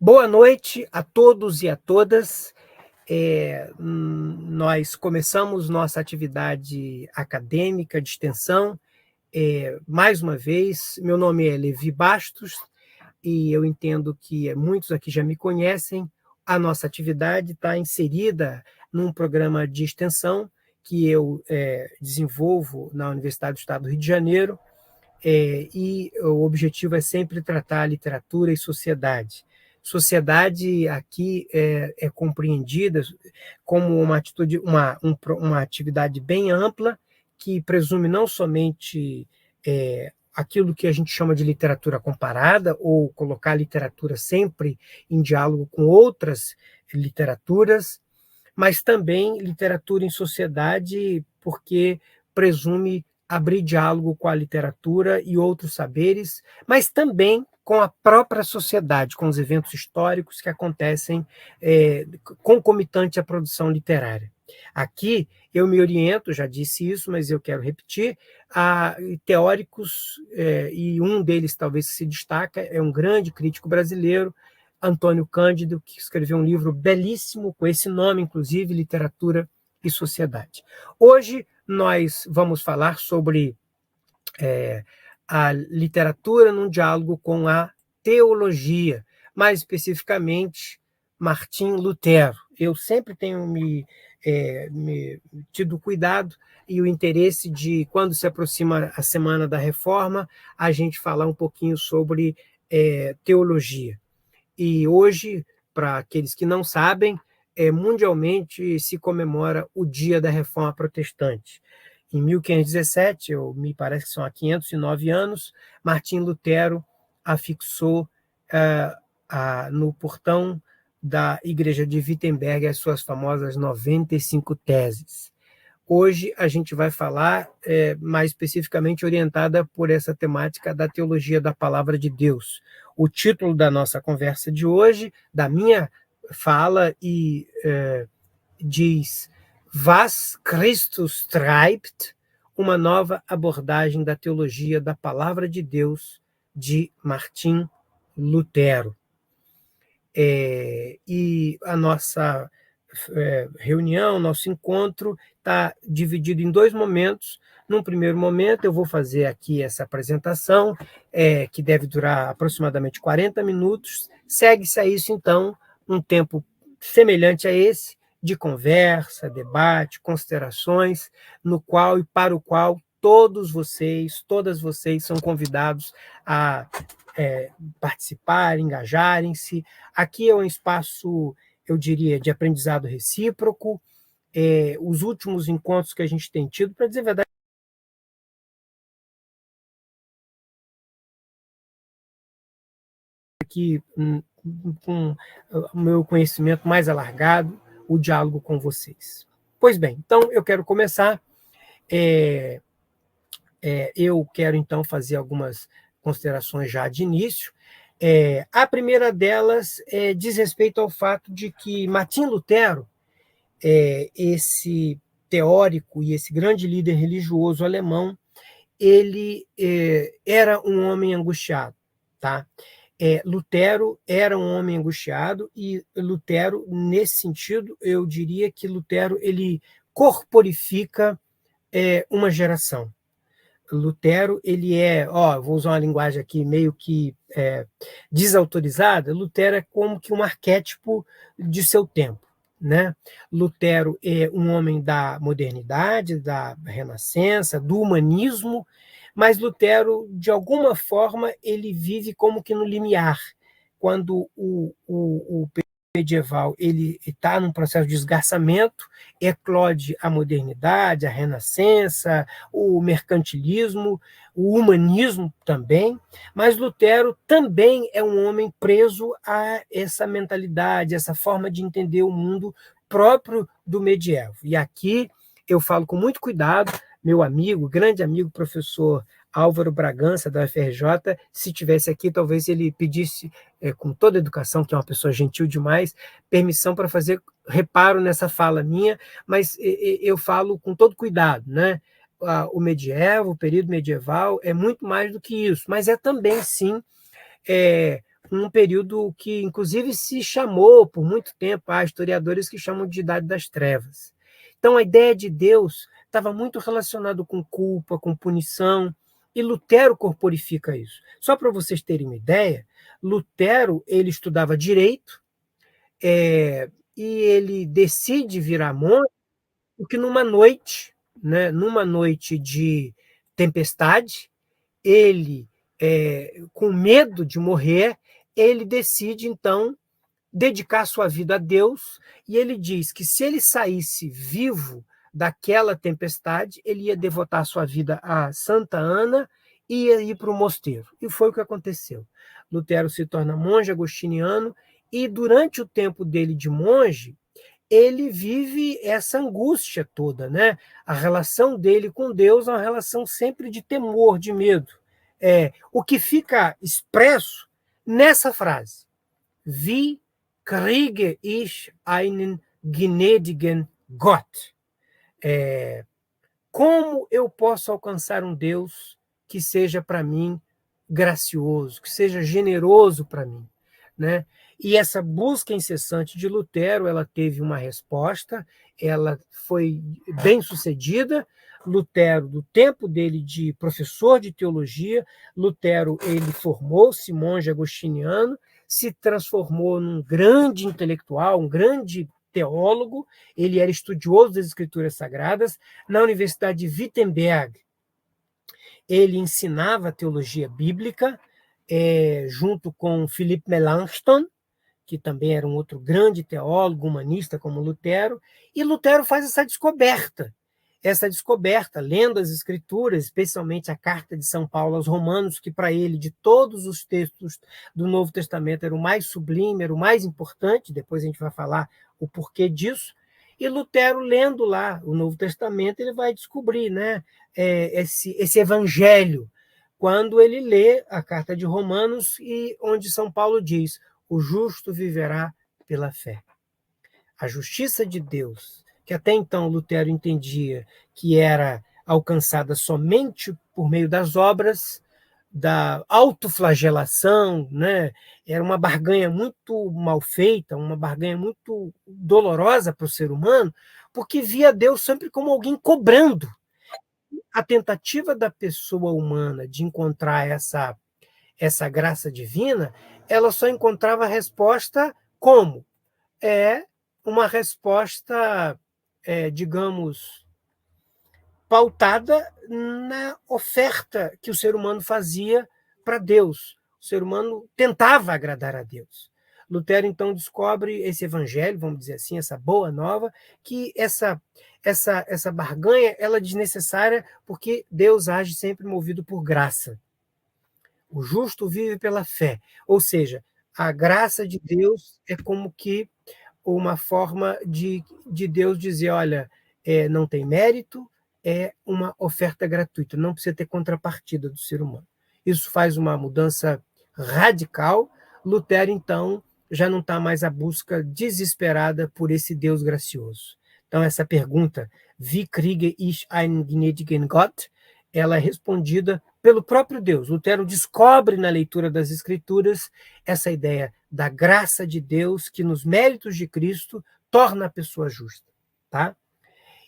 Boa noite a todos e a todas. Nós começamos nossa atividade acadêmica de extensão. Mais uma vez, meu nome é Levi Bastos e eu entendo que muitos aqui já me conhecem. A nossa atividade está inserida num programa de extensão que eu desenvolvo na Universidade do Estado do Rio de Janeiro, e o objetivo é sempre tratar literatura e sociedade. Sociedade aqui é compreendida como uma atividade bem ampla, que presume não somente aquilo que a gente chama de literatura comparada, ou colocar a literatura sempre em diálogo com outras literaturas, mas também literatura em sociedade, porque presume abrir diálogo com a literatura e outros saberes, mas também com a própria sociedade, com os eventos históricos que acontecem concomitante à produção literária. Aqui eu me oriento, já disse isso, mas eu quero repetir, a teóricos, e um deles talvez se destaca, é um grande crítico brasileiro, Antônio Cândido, que escreveu um livro belíssimo com esse nome, inclusive, Literatura e Sociedade. Hoje nós vamos falar sobre a literatura num diálogo com a teologia, mais especificamente Martim Lutero. Eu sempre tenho me tido cuidado e o interesse de, quando se aproxima a Semana da Reforma, a gente falar um pouquinho sobre teologia. E hoje, para aqueles que não sabem, mundialmente se comemora o Dia da Reforma Protestante. Em 1517, me parece que são há 509 anos, Martim Lutero afixou no portão da Igreja de Wittenberg as suas famosas 95 teses. Hoje a gente vai falar mais especificamente orientada por essa temática da teologia da palavra de Deus. O título da nossa conversa de hoje, da minha fala, diz Was Christus treibt, uma nova abordagem da teologia da palavra de Deus, de Martim Lutero. E a nossa reunião, nosso encontro, está dividido em dois momentos. Num primeiro momento, eu vou fazer aqui essa apresentação, que deve durar aproximadamente 40 minutos. Segue-se a isso, então, um tempo semelhante a esse, de conversa, debate, considerações, no qual e para o qual todas vocês são convidados a participar, engajarem-se. Aqui é um espaço, eu diria, de aprendizado recíproco. Os últimos encontros que a gente tem tido, para dizer a verdade, aqui com o meu conhecimento mais alargado, o diálogo com vocês. Pois bem, então eu quero começar. Eu quero, então, fazer algumas considerações já de início. A primeira delas diz respeito ao fato de que Martim Lutero, esse teórico e esse grande líder religioso alemão, ele era um homem angustiado, tá? Lutero era um homem angustiado, e Lutero, nesse sentido, eu diria que Lutero ele corporifica uma geração. Lutero, ele vou usar uma linguagem aqui meio que desautorizada, Lutero é como que um arquétipo de seu tempo, né? Lutero é um homem da modernidade, da renascença, do humanismo, mas Lutero, de alguma forma, ele vive como que no limiar, quando o medieval ele está num processo de esgarçamento, eclode a modernidade, a renascença, o mercantilismo, o humanismo também, mas Lutero também é um homem preso a essa mentalidade, essa forma de entender o mundo próprio do medievo. E aqui eu falo com muito cuidado, meu amigo, grande amigo, professor Álvaro Bragança, da UFRJ, se tivesse aqui, talvez ele pedisse, com toda a educação, que é uma pessoa gentil demais, permissão para fazer reparo nessa fala minha, mas eu falo com todo cuidado, né? O medievo, o período medieval, é muito mais do que isso, mas é também, sim, um período que, inclusive, se chamou por muito tempo, há historiadores que chamam de Idade das Trevas. Então, a ideia de Deus estava muito relacionado com culpa, com punição, e Lutero corporifica isso. Só para vocês terem uma ideia, Lutero ele estudava direito, e ele decide virar monge, porque numa noite de tempestade, ele, com medo de morrer, ele decide, então, dedicar sua vida a Deus, e ele diz que se ele saísse vivo daquela tempestade, ele ia devotar sua vida a Santa Ana e ia ir para o mosteiro. E foi o que aconteceu. Lutero se torna monge agostiniano, e durante o tempo dele de monge, ele vive essa angústia toda, né? A relação dele com Deus é uma relação sempre de temor, de medo. O que fica expresso nessa frase: Wie kriege ich einen gnädigen Gott? Como eu posso alcançar um Deus que seja para mim gracioso, que seja generoso para mim, né? E essa busca incessante de Lutero, ela teve uma resposta, ela foi bem sucedida. Lutero, do tempo dele de professor de teologia, Lutero ele formou-se monge agostiniano, se transformou num grande intelectual, um grande teólogo. Ele era estudioso das Escrituras Sagradas. Na Universidade de Wittenberg, ele ensinava teologia bíblica, junto com Philipp Melanchthon, que também era um outro grande teólogo humanista como Lutero, e Lutero faz essa descoberta, lendo as Escrituras, especialmente a carta de São Paulo aos Romanos, que para ele, de todos os textos do Novo Testamento, era o mais sublime, era o mais importante. Depois a gente vai falar o porquê disso. E Lutero, lendo lá o Novo Testamento, ele vai descobrir, né, esse evangelho, quando ele lê a carta de Romanos, e onde São Paulo diz: o justo viverá pela fé. A justiça de Deus, que até então Lutero entendia que era alcançada somente por meio das obras, da autoflagelação, né? Era uma barganha muito mal feita, uma barganha muito dolorosa para o ser humano, porque via Deus sempre como alguém cobrando. A tentativa da pessoa humana de encontrar essa graça divina, ela só encontrava a resposta como? Uma resposta, digamos, pautada na oferta que o ser humano fazia para Deus. O ser humano tentava agradar a Deus. Lutero, então, descobre esse evangelho, vamos dizer assim, essa boa nova, que essa barganha ela é desnecessária, porque Deus age sempre movido por graça. O justo vive pela fé. Ou seja, a graça de Deus é como que uma forma de Deus dizer: olha, não tem mérito, é uma oferta gratuita, não precisa ter contrapartida do ser humano. Isso faz uma mudança radical. Lutero, então, já não está mais à busca desesperada por esse Deus gracioso. Então, essa pergunta, Wie kriege ich einen gnädigen Gott? Ela é respondida pelo próprio Deus. Lutero descobre na leitura das Escrituras essa ideia da graça de Deus, que nos méritos de Cristo torna a pessoa justa. Tá?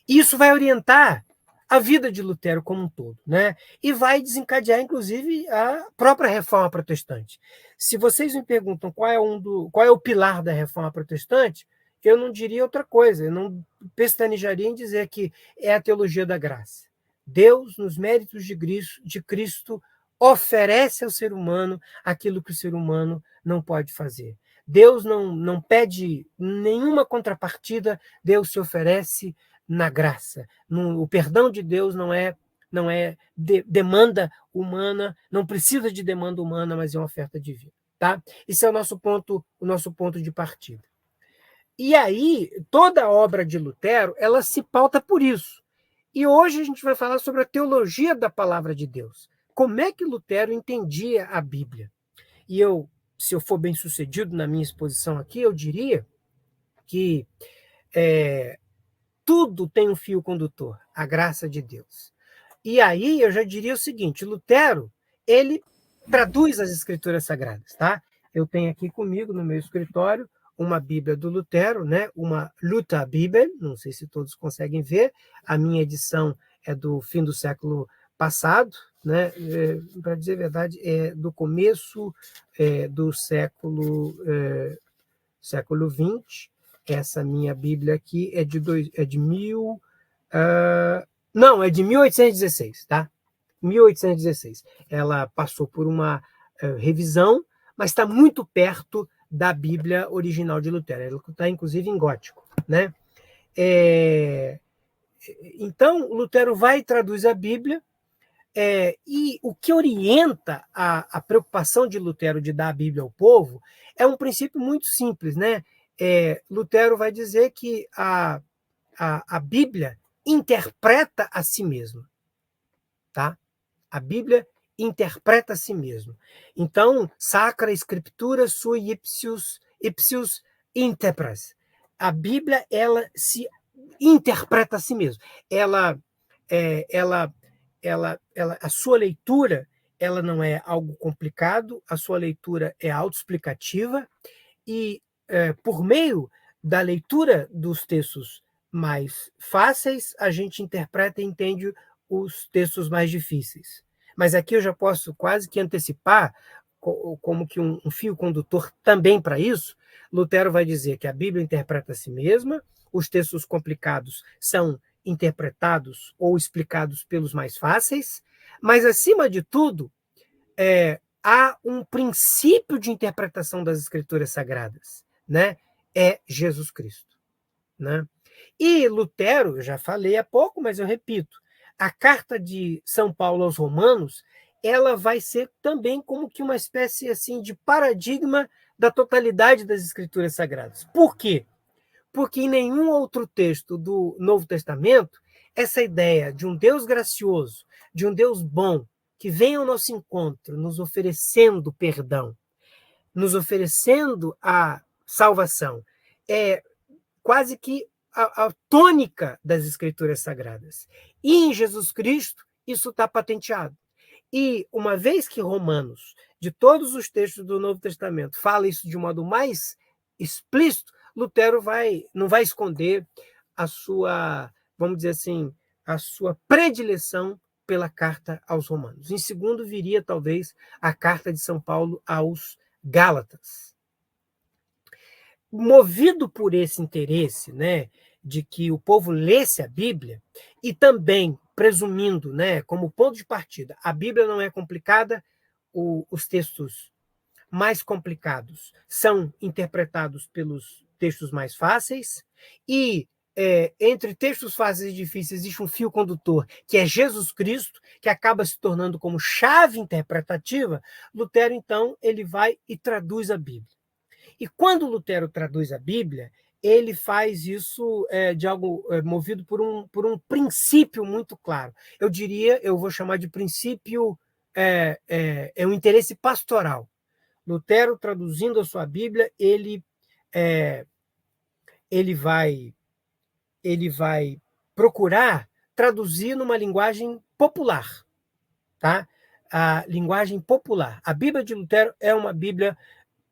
Isso vai orientar a vida de Lutero como um todo, né? E vai desencadear, inclusive, a própria Reforma Protestante. Se vocês me perguntam qual é o pilar da Reforma Protestante, eu não diria outra coisa, eu não pestanejaria em dizer que é a teologia da graça. Deus, nos méritos de Cristo, oferece ao ser humano aquilo que o ser humano não pode fazer. Deus não pede nenhuma contrapartida, Deus se oferece na graça. O perdão de Deus não é demanda humana, não precisa de demanda humana, mas é uma oferta divina. Tá? Esse é o nosso ponto de partida. E aí, toda a obra de Lutero, ela se pauta por isso. E hoje a gente vai falar sobre a teologia da palavra de Deus. Como é que Lutero entendia a Bíblia? E se eu for bem sucedido na minha exposição aqui, eu diria que tudo tem um fio condutor, a graça de Deus. E aí eu já diria o seguinte: Lutero, ele traduz as Escrituras Sagradas, tá? Eu tenho aqui comigo, no meu escritório, uma Bíblia do Lutero, né? Uma Lutherbibel, não sei se todos conseguem ver, a minha edição é do fim do século passado, né? Para dizer a verdade, é do começo do século XX. Essa minha Bíblia aqui é de não, é de 1816, tá? 1816. Ela passou por uma revisão, mas está muito perto da Bíblia original de Lutero. Ela está, inclusive, em gótico, né? Então, Lutero vai e traduz a Bíblia, e o que orienta a preocupação de Lutero de dar a Bíblia ao povo é um princípio muito simples, né? Lutero vai dizer que a Bíblia interpreta a si mesma, tá? A Bíblia interpreta a si mesma. Então, Sacra Scriptura sui ipsius interpres. A Bíblia, ela se interpreta a si mesma. A sua leitura, ela não é algo complicado, a sua leitura é autoexplicativa e, por meio da leitura dos textos mais fáceis, a gente interpreta e entende os textos mais difíceis. Mas aqui eu já posso quase que antecipar, como que um fio condutor também para isso. Lutero vai dizer que a Bíblia interpreta a si mesma, os textos complicados são interpretados ou explicados pelos mais fáceis, mas, acima de tudo, há um princípio de interpretação das Escrituras Sagradas, né? É Jesus Cristo, né? E Lutero, eu já falei há pouco, mas eu repito, a carta de São Paulo aos Romanos, ela vai ser também como que uma espécie assim de paradigma da totalidade das Escrituras Sagradas. Por quê? Porque em nenhum outro texto do Novo Testamento essa ideia de um Deus gracioso, de um Deus bom, que vem ao nosso encontro, nos oferecendo perdão, nos oferecendo a salvação, é quase que a tônica das Escrituras Sagradas. E em Jesus Cristo, isso está patenteado. E uma vez que Romanos, de todos os textos do Novo Testamento, fala isso de um modo mais explícito, Lutero não vai esconder a sua, vamos dizer assim, a sua predileção pela carta aos Romanos. Em segundo, viria talvez a carta de São Paulo aos Gálatas. Movido por esse interesse, né, de que o povo lesse a Bíblia, e também presumindo, né, como ponto de partida, a Bíblia não é complicada, os textos mais complicados são interpretados pelos textos mais fáceis, e entre textos fáceis e difíceis existe um fio condutor, que é Jesus Cristo, que acaba se tornando como chave interpretativa. Lutero, então, ele vai e traduz a Bíblia. E quando Lutero traduz a Bíblia, ele faz isso de algo movido por um princípio muito claro. Eu diria, eu vou chamar de princípio, um interesse pastoral. Lutero, traduzindo a sua Bíblia, ele vai procurar traduzir numa linguagem popular, tá? A linguagem popular. A Bíblia de Lutero é uma Bíblia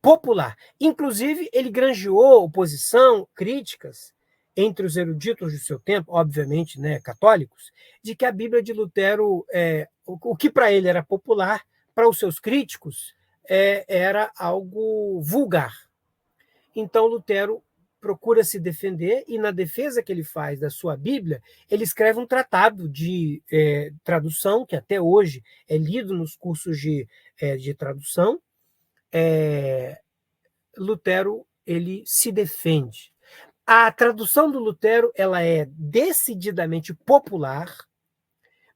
popular. Inclusive, ele granjeou oposição, críticas entre os eruditos do seu tempo, obviamente, né, católicos, de que a Bíblia de Lutero, o que para ele era popular, para os seus críticos, era algo vulgar. Então, Lutero procura se defender, e na defesa que ele faz da sua Bíblia, ele escreve um tratado de tradução, que até hoje é lido nos cursos de tradução. Lutero, ele se defende. A tradução do Lutero, ela é decididamente popular.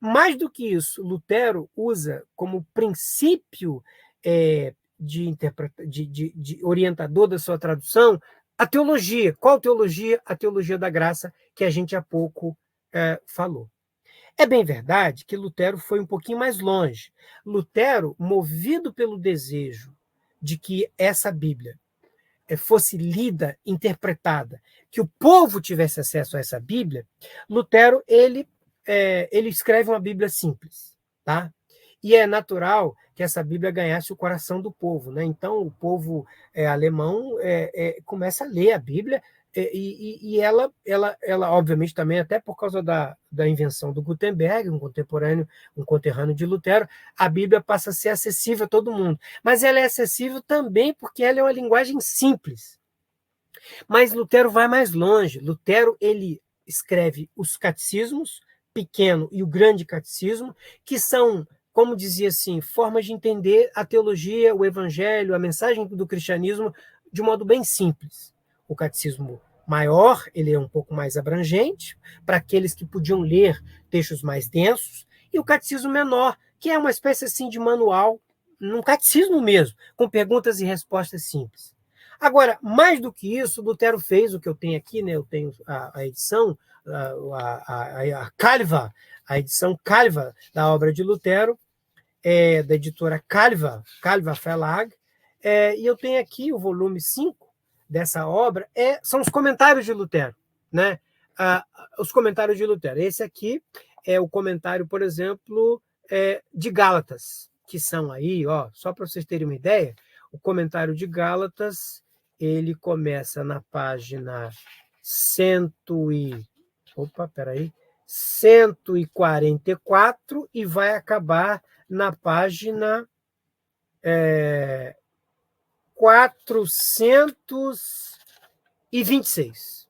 Mais do que isso, Lutero usa como princípio de orientador da sua tradução a teologia. Qual teologia? A teologia da graça, que a gente há pouco falou. É bem verdade que Lutero foi um pouquinho mais longe. Lutero, movido pelo desejo de que essa Bíblia fosse lida, interpretada, que o povo tivesse acesso a essa Bíblia, Lutero ele escreve uma Bíblia simples, tá? E é natural que essa Bíblia ganhasse o coração do povo, né? Então, o povo alemão começa a ler a Bíblia, e ela, obviamente, também, até por causa da invenção do Gutenberg, um conterrâneo de Lutero, a Bíblia passa a ser acessível a todo mundo. Mas ela é acessível também porque ela é uma linguagem simples. Mas Lutero vai mais longe. Lutero, ele escreve os catecismos, pequeno e o grande catecismo, que são, como dizia assim, formas de entender a teologia, o evangelho, a mensagem do cristianismo de um modo bem simples. O catecismo maior, ele é um pouco mais abrangente, para aqueles que podiam ler textos mais densos, e o catecismo menor, que é uma espécie assim de manual, um catecismo mesmo, com perguntas e respostas simples. Agora, mais do que isso, Lutero fez o que eu tenho aqui, né? Eu tenho a edição, a Calva, a edição Calva da obra de Lutero, da editora Calva Verlag, e eu tenho aqui o volume 5 dessa obra, são os comentários de Lutero, né? Os comentários de Lutero. Esse aqui é o comentário, por exemplo, de Gálatas, que são aí, só para vocês terem uma ideia, o comentário de Gálatas, ele começa na página 144 e vai acabar na página 426.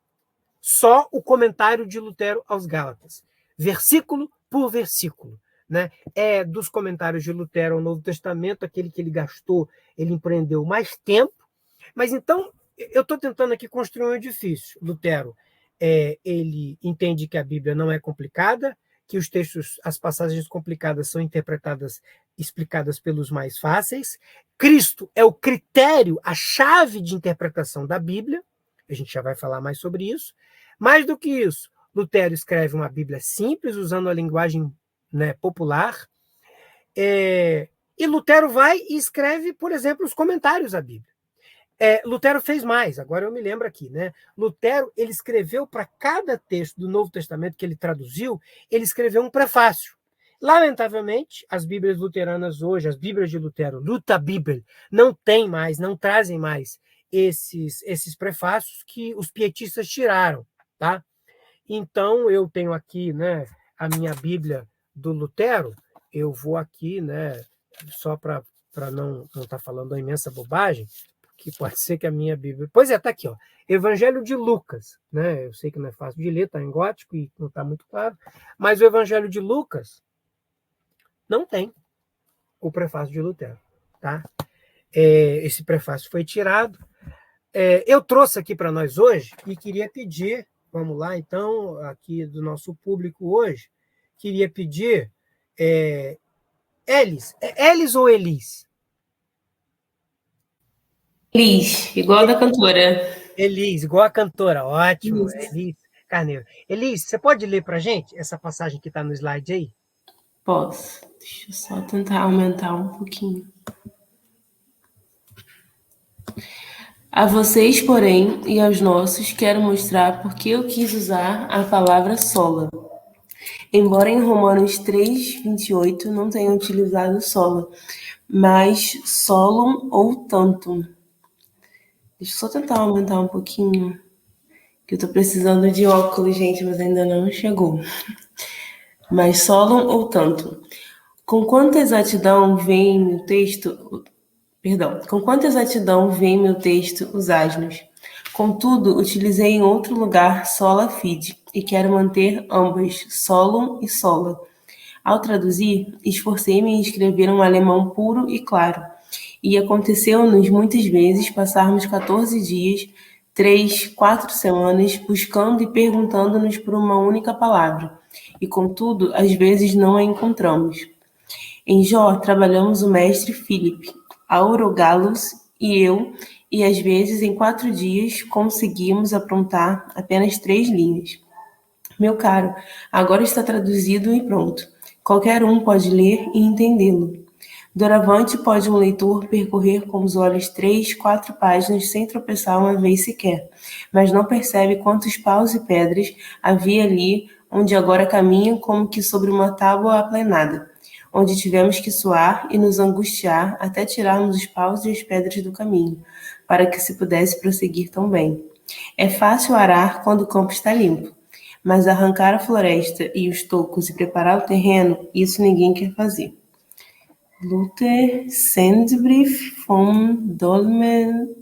Só o comentário de Lutero aos Gálatas, versículo por versículo. Né? É dos comentários de Lutero ao Novo Testamento, aquele que ele gastou, ele empreendeu mais tempo. Mas então, eu estou tentando aqui construir um edifício. Lutero, ele entende que a Bíblia não é complicada, que os textos, as passagens complicadas são explicadas pelos mais fáceis. Cristo é o critério, a chave de interpretação da Bíblia. A gente já vai falar mais sobre isso. Mais do que isso, Lutero escreve uma Bíblia simples, usando a linguagem, né, popular. E Lutero vai e escreve, por exemplo, os comentários à Bíblia. Lutero fez mais, agora eu me lembro aqui, né? Lutero, ele escreveu para cada texto do Novo Testamento que ele traduziu, ele escreveu um prefácio. Lamentavelmente, as Bíblias luteranas hoje, as Bíblias de Lutero, Lutherbibel, não trazem mais esses prefácios que os pietistas tiraram, tá? Então, eu tenho aqui, né, a minha Bíblia do Lutero, eu vou aqui, né, só para não estar falando uma imensa bobagem, que pode ser que a minha Bíblia... Pois está aqui, Evangelho de Lucas, né? Eu sei que não é fácil de ler, está em gótico e não está muito claro, mas o Evangelho de Lucas não tem o prefácio de Lutero, tá? Esse prefácio foi tirado. Eu trouxe aqui para nós hoje e queria pedir, vamos lá, então, aqui do nosso público hoje, queria pedir Elis. Elis ou Elis? Elis, igual a da cantora. Elis, igual a cantora, ótimo. Elis Carneiro. Elis, você pode ler para a gente essa passagem que está no slide aí? Posso. Deixa eu só tentar aumentar um pouquinho. A vocês, porém, e aos nossos, quero mostrar por que eu quis usar a palavra sola. Embora em Romanos 3:28 não tenha utilizado sola, mas solum ou tantum. Deixa eu só tentar aumentar um pouquinho, que eu tô precisando de óculos, gente, mas ainda não chegou. Mas solum ou tantum. Com quanta exatidão vem em meu texto os asnos. Contudo, utilizei em outro lugar sola fide, e quero manter ambas, solum e sola. Ao traduzir, esforcei-me em escrever um alemão puro e claro, e aconteceu-nos muitas vezes passarmos 14 dias, 3, 4 semanas, buscando e perguntando-nos por uma única palavra, e contudo, às vezes não a encontramos. Em Jó, trabalhamos o mestre Filipe, Aurogalos e eu, e às vezes em 4 dias conseguimos aprontar apenas 3 linhas. Meu caro, agora está traduzido e pronto. Qualquer um pode ler e entendê-lo. Doravante pode um leitor percorrer com os olhos 3, 4 páginas sem tropeçar uma vez sequer, mas não percebe quantos paus e pedras havia ali onde agora caminha como que sobre uma tábua aplanada. onde tivemos que suar e nos angustiar até tirarmos os paus e as pedras do caminho, para que se pudesse prosseguir tão bem. É fácil arar quando o campo está limpo, mas arrancar a floresta e os tocos e preparar o terreno, isso ninguém quer fazer. Luther Sendbrief von Dolmetschen.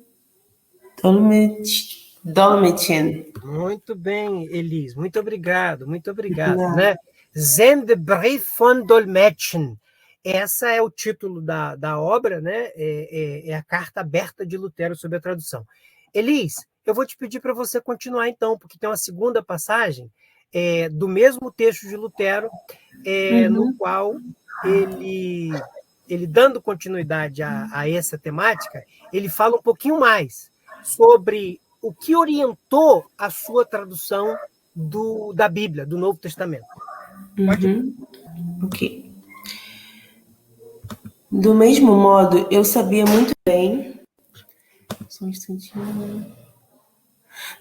Muito bem, Elis, muito obrigado, né? Sendbrief von Dolmetschen. Essa é o título da obra, né? É a carta aberta de Lutero sobre a tradução. Elis, eu vou te pedir para você continuar então, porque tem uma segunda passagem do mesmo texto de Lutero, no qual ele dando continuidade a essa temática, ele fala um pouquinho mais sobre o que orientou a sua tradução da Bíblia, do Novo Testamento. Ok. Do mesmo modo, eu sabia muito bem... Só um instantinho...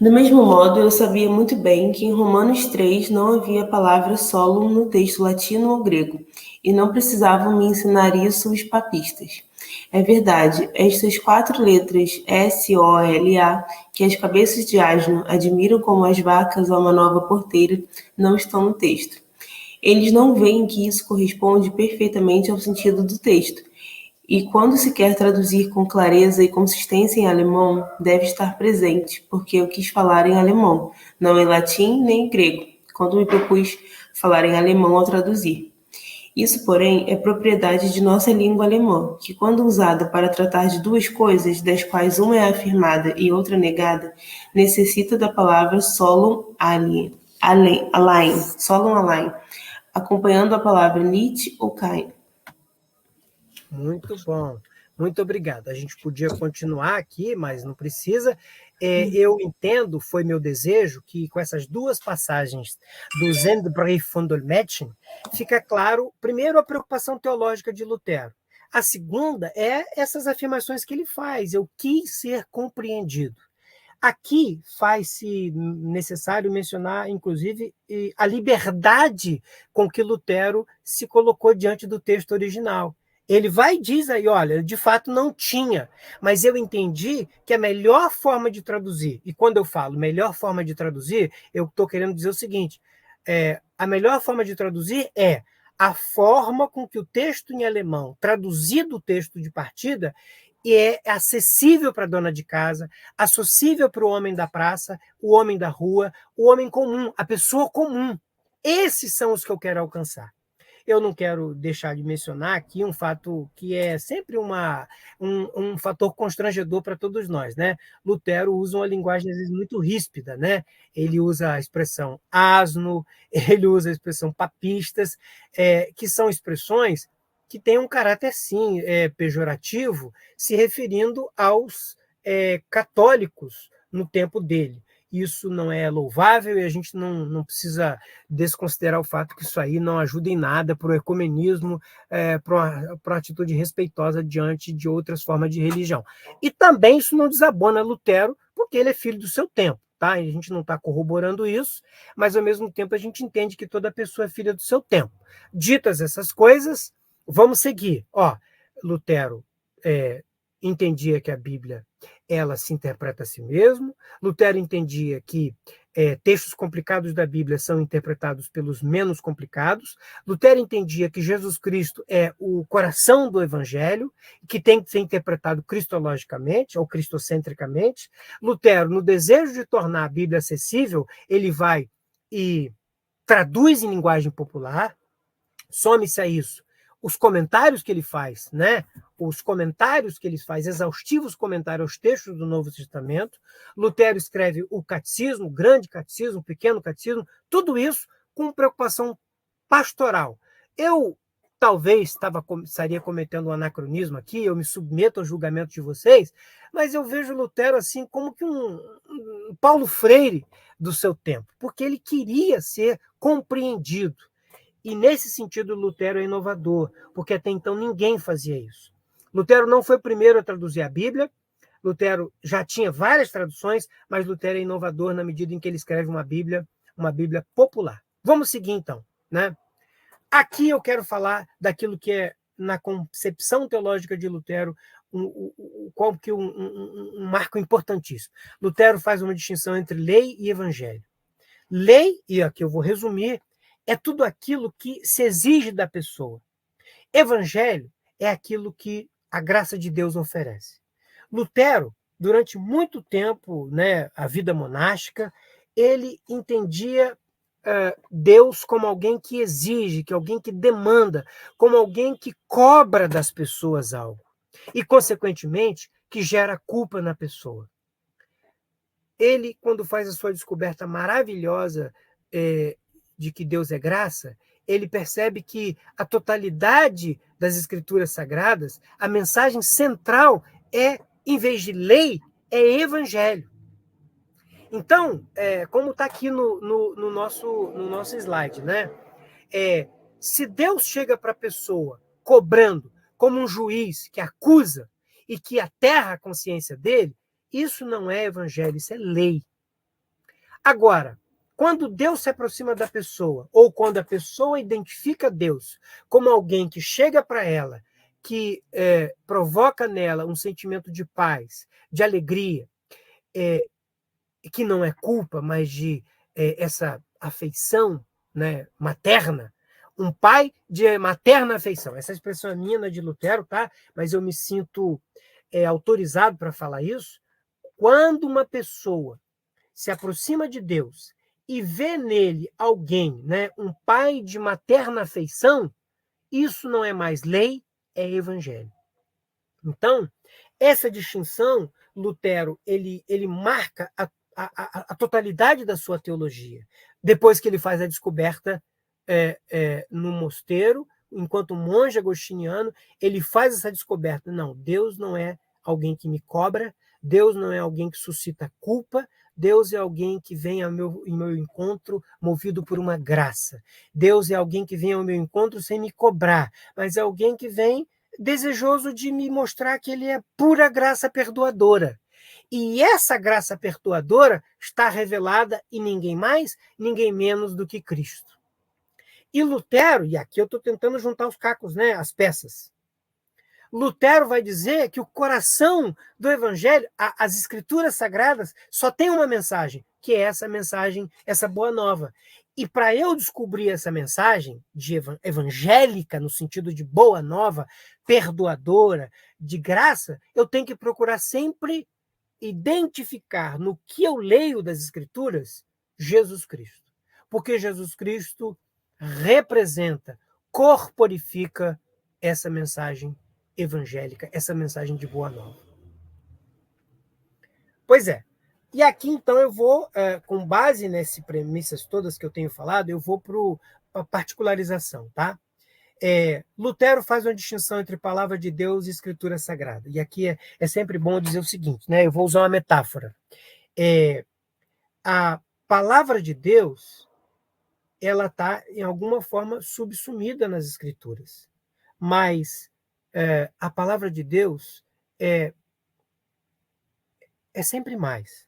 Do mesmo modo, eu sabia muito bem que em Romanos 3 não havia a palavra solum no texto latino ou grego, e não precisavam me ensinar isso os papistas. É verdade, estas 4 letras S-O-L-A, que as cabeças de asno admiram como as vacas a uma nova porteira, não estão no texto. Eles não veem que isso corresponde perfeitamente ao sentido do texto. E quando se quer traduzir com clareza e consistência em alemão, deve estar presente, porque eu quis falar em alemão, não em latim nem em grego, quando me propus falar em alemão ao traduzir. Isso, porém, é propriedade de nossa língua alemã, que quando usada para tratar de 2 coisas, das quais uma é afirmada e outra negada, necessita da palavra solum allein, acompanhando a palavra nicht ou kein. Muito bom, muito obrigado. A gente podia continuar aqui, mas não precisa. Eu entendo, foi meu desejo, que com essas 2 passagens do Sendbrief von Dolmetschen, fica claro, primeiro, a preocupação teológica de Lutero. A segunda é essas afirmações que ele faz. Eu quis ser compreendido. Aqui faz-se necessário mencionar, inclusive, a liberdade com que Lutero se colocou diante do texto original. Ele vai e diz aí, olha, de fato não tinha, mas eu entendi que a melhor forma de traduzir, e quando eu falo melhor forma de traduzir, eu estou querendo dizer o seguinte, a melhor forma de traduzir é a forma com que o texto em alemão, traduzido o texto de partida, é acessível para a dona de casa, acessível para o homem da praça, o homem da rua, o homem comum, a pessoa comum. Esses são os que eu quero alcançar. Eu não quero deixar de mencionar aqui um fato que é sempre um fator constrangedor para todos nós, né? Lutero usa uma linguagem, às vezes, muito ríspida, né? Ele usa a expressão asno, ele usa a expressão papistas, que são expressões que têm um caráter, sim, pejorativo, se referindo aos católicos no tempo dele. Isso não é louvável e a gente não precisa desconsiderar o fato que isso aí não ajuda em nada para o ecumenismo, para uma atitude respeitosa diante de outras formas de religião. E também isso não desabona Lutero, porque ele é filho do seu tempo. Tá? A gente não está corroborando isso, mas ao mesmo tempo a gente entende que toda pessoa é filha do seu tempo. Ditas essas coisas, vamos seguir. Lutero entendia que a Bíblia ela se interpreta a si mesmo. Lutero entendia que textos complicados da Bíblia são interpretados pelos menos complicados. Lutero entendia que Jesus Cristo é o coração do Evangelho, que tem que ser interpretado cristologicamente ou cristocentricamente. Lutero, no desejo de tornar a Bíblia acessível, ele vai e traduz em linguagem popular. Some-se a isso os comentários que ele faz, né? Os comentários que ele faz, exaustivos comentários aos textos do Novo Testamento. Lutero escreve o catecismo, o grande catecismo, o pequeno catecismo, tudo isso com preocupação pastoral. Eu talvez estaria cometendo um anacronismo aqui, eu me submeto ao julgamento de vocês, mas eu vejo Lutero assim como que um Paulo Freire do seu tempo, porque ele queria ser compreendido. E, nesse sentido, Lutero é inovador, porque até então ninguém fazia isso. Lutero não foi o primeiro a traduzir a Bíblia, Lutero já tinha várias traduções, mas Lutero é inovador na medida em que ele escreve uma Bíblia popular. Vamos seguir, então, né? Aqui eu quero falar daquilo que é, na concepção teológica de Lutero, um marco importantíssimo. Lutero faz uma distinção entre lei e evangelho. Lei, e aqui eu vou resumir, é tudo aquilo que se exige da pessoa. Evangelho é aquilo que a graça de Deus oferece. Lutero, durante muito tempo, né, a vida monástica, ele entendia Deus como alguém que exige, que alguém que demanda, como alguém que cobra das pessoas algo. E, consequentemente, que gera culpa na pessoa. Ele, quando faz a sua descoberta maravilhosa de que Deus é graça, ele percebe que a totalidade das Escrituras Sagradas, a mensagem central é, em vez de lei, é evangelho. Então, como está aqui no nosso slide, né? Se Deus chega para a pessoa cobrando como um juiz que acusa e que aterra a consciência dele, isso não é evangelho, isso é lei. Agora, quando Deus se aproxima da pessoa, ou quando a pessoa identifica Deus como alguém que chega para ela, que provoca nela um sentimento de paz, de alegria, que não é culpa, mas de essa afeição, né, materna, um pai de materna afeição. Essa expressão é minha, não é de Lutero, tá? Mas eu me sinto autorizado para falar isso. Quando uma pessoa se aproxima de Deus e vê nele alguém, né, um pai de materna afeição, isso não é mais lei, é evangelho. Então, essa distinção, Lutero, ele marca a totalidade da sua teologia. Depois que ele faz a descoberta no mosteiro, enquanto monge agostiniano, ele faz essa descoberta. Não, Deus não é alguém que me cobra, Deus não é alguém que suscita culpa, Deus é alguém que vem ao meu encontro movido por uma graça. Deus é alguém que vem ao meu encontro sem me cobrar, mas é alguém que vem desejoso de me mostrar que ele é pura graça perdoadora. E essa graça perdoadora está revelada em ninguém mais, ninguém menos do que Cristo. E Lutero, e aqui eu estou tentando juntar os cacos, né, as peças. Lutero vai dizer que o coração do evangelho, as escrituras sagradas, só tem uma mensagem, que é essa mensagem, essa boa nova. E para eu descobrir essa mensagem de evangélica, no sentido de boa nova, perdoadora, de graça, eu tenho que procurar sempre identificar no que eu leio das escrituras Jesus Cristo. Porque Jesus Cristo representa, corporifica essa mensagem evangélica, essa mensagem de boa nova. Pois é. E aqui, então, eu vou, com base nessas premissas todas que eu tenho falado, eu vou para a particularização, tá? Lutero faz uma distinção entre palavra de Deus e escritura sagrada. E aqui é sempre bom dizer o seguinte, né? Eu vou usar uma metáfora. A palavra de Deus, ela está, em alguma forma, subsumida nas escrituras. Mas a palavra de Deus é sempre mais.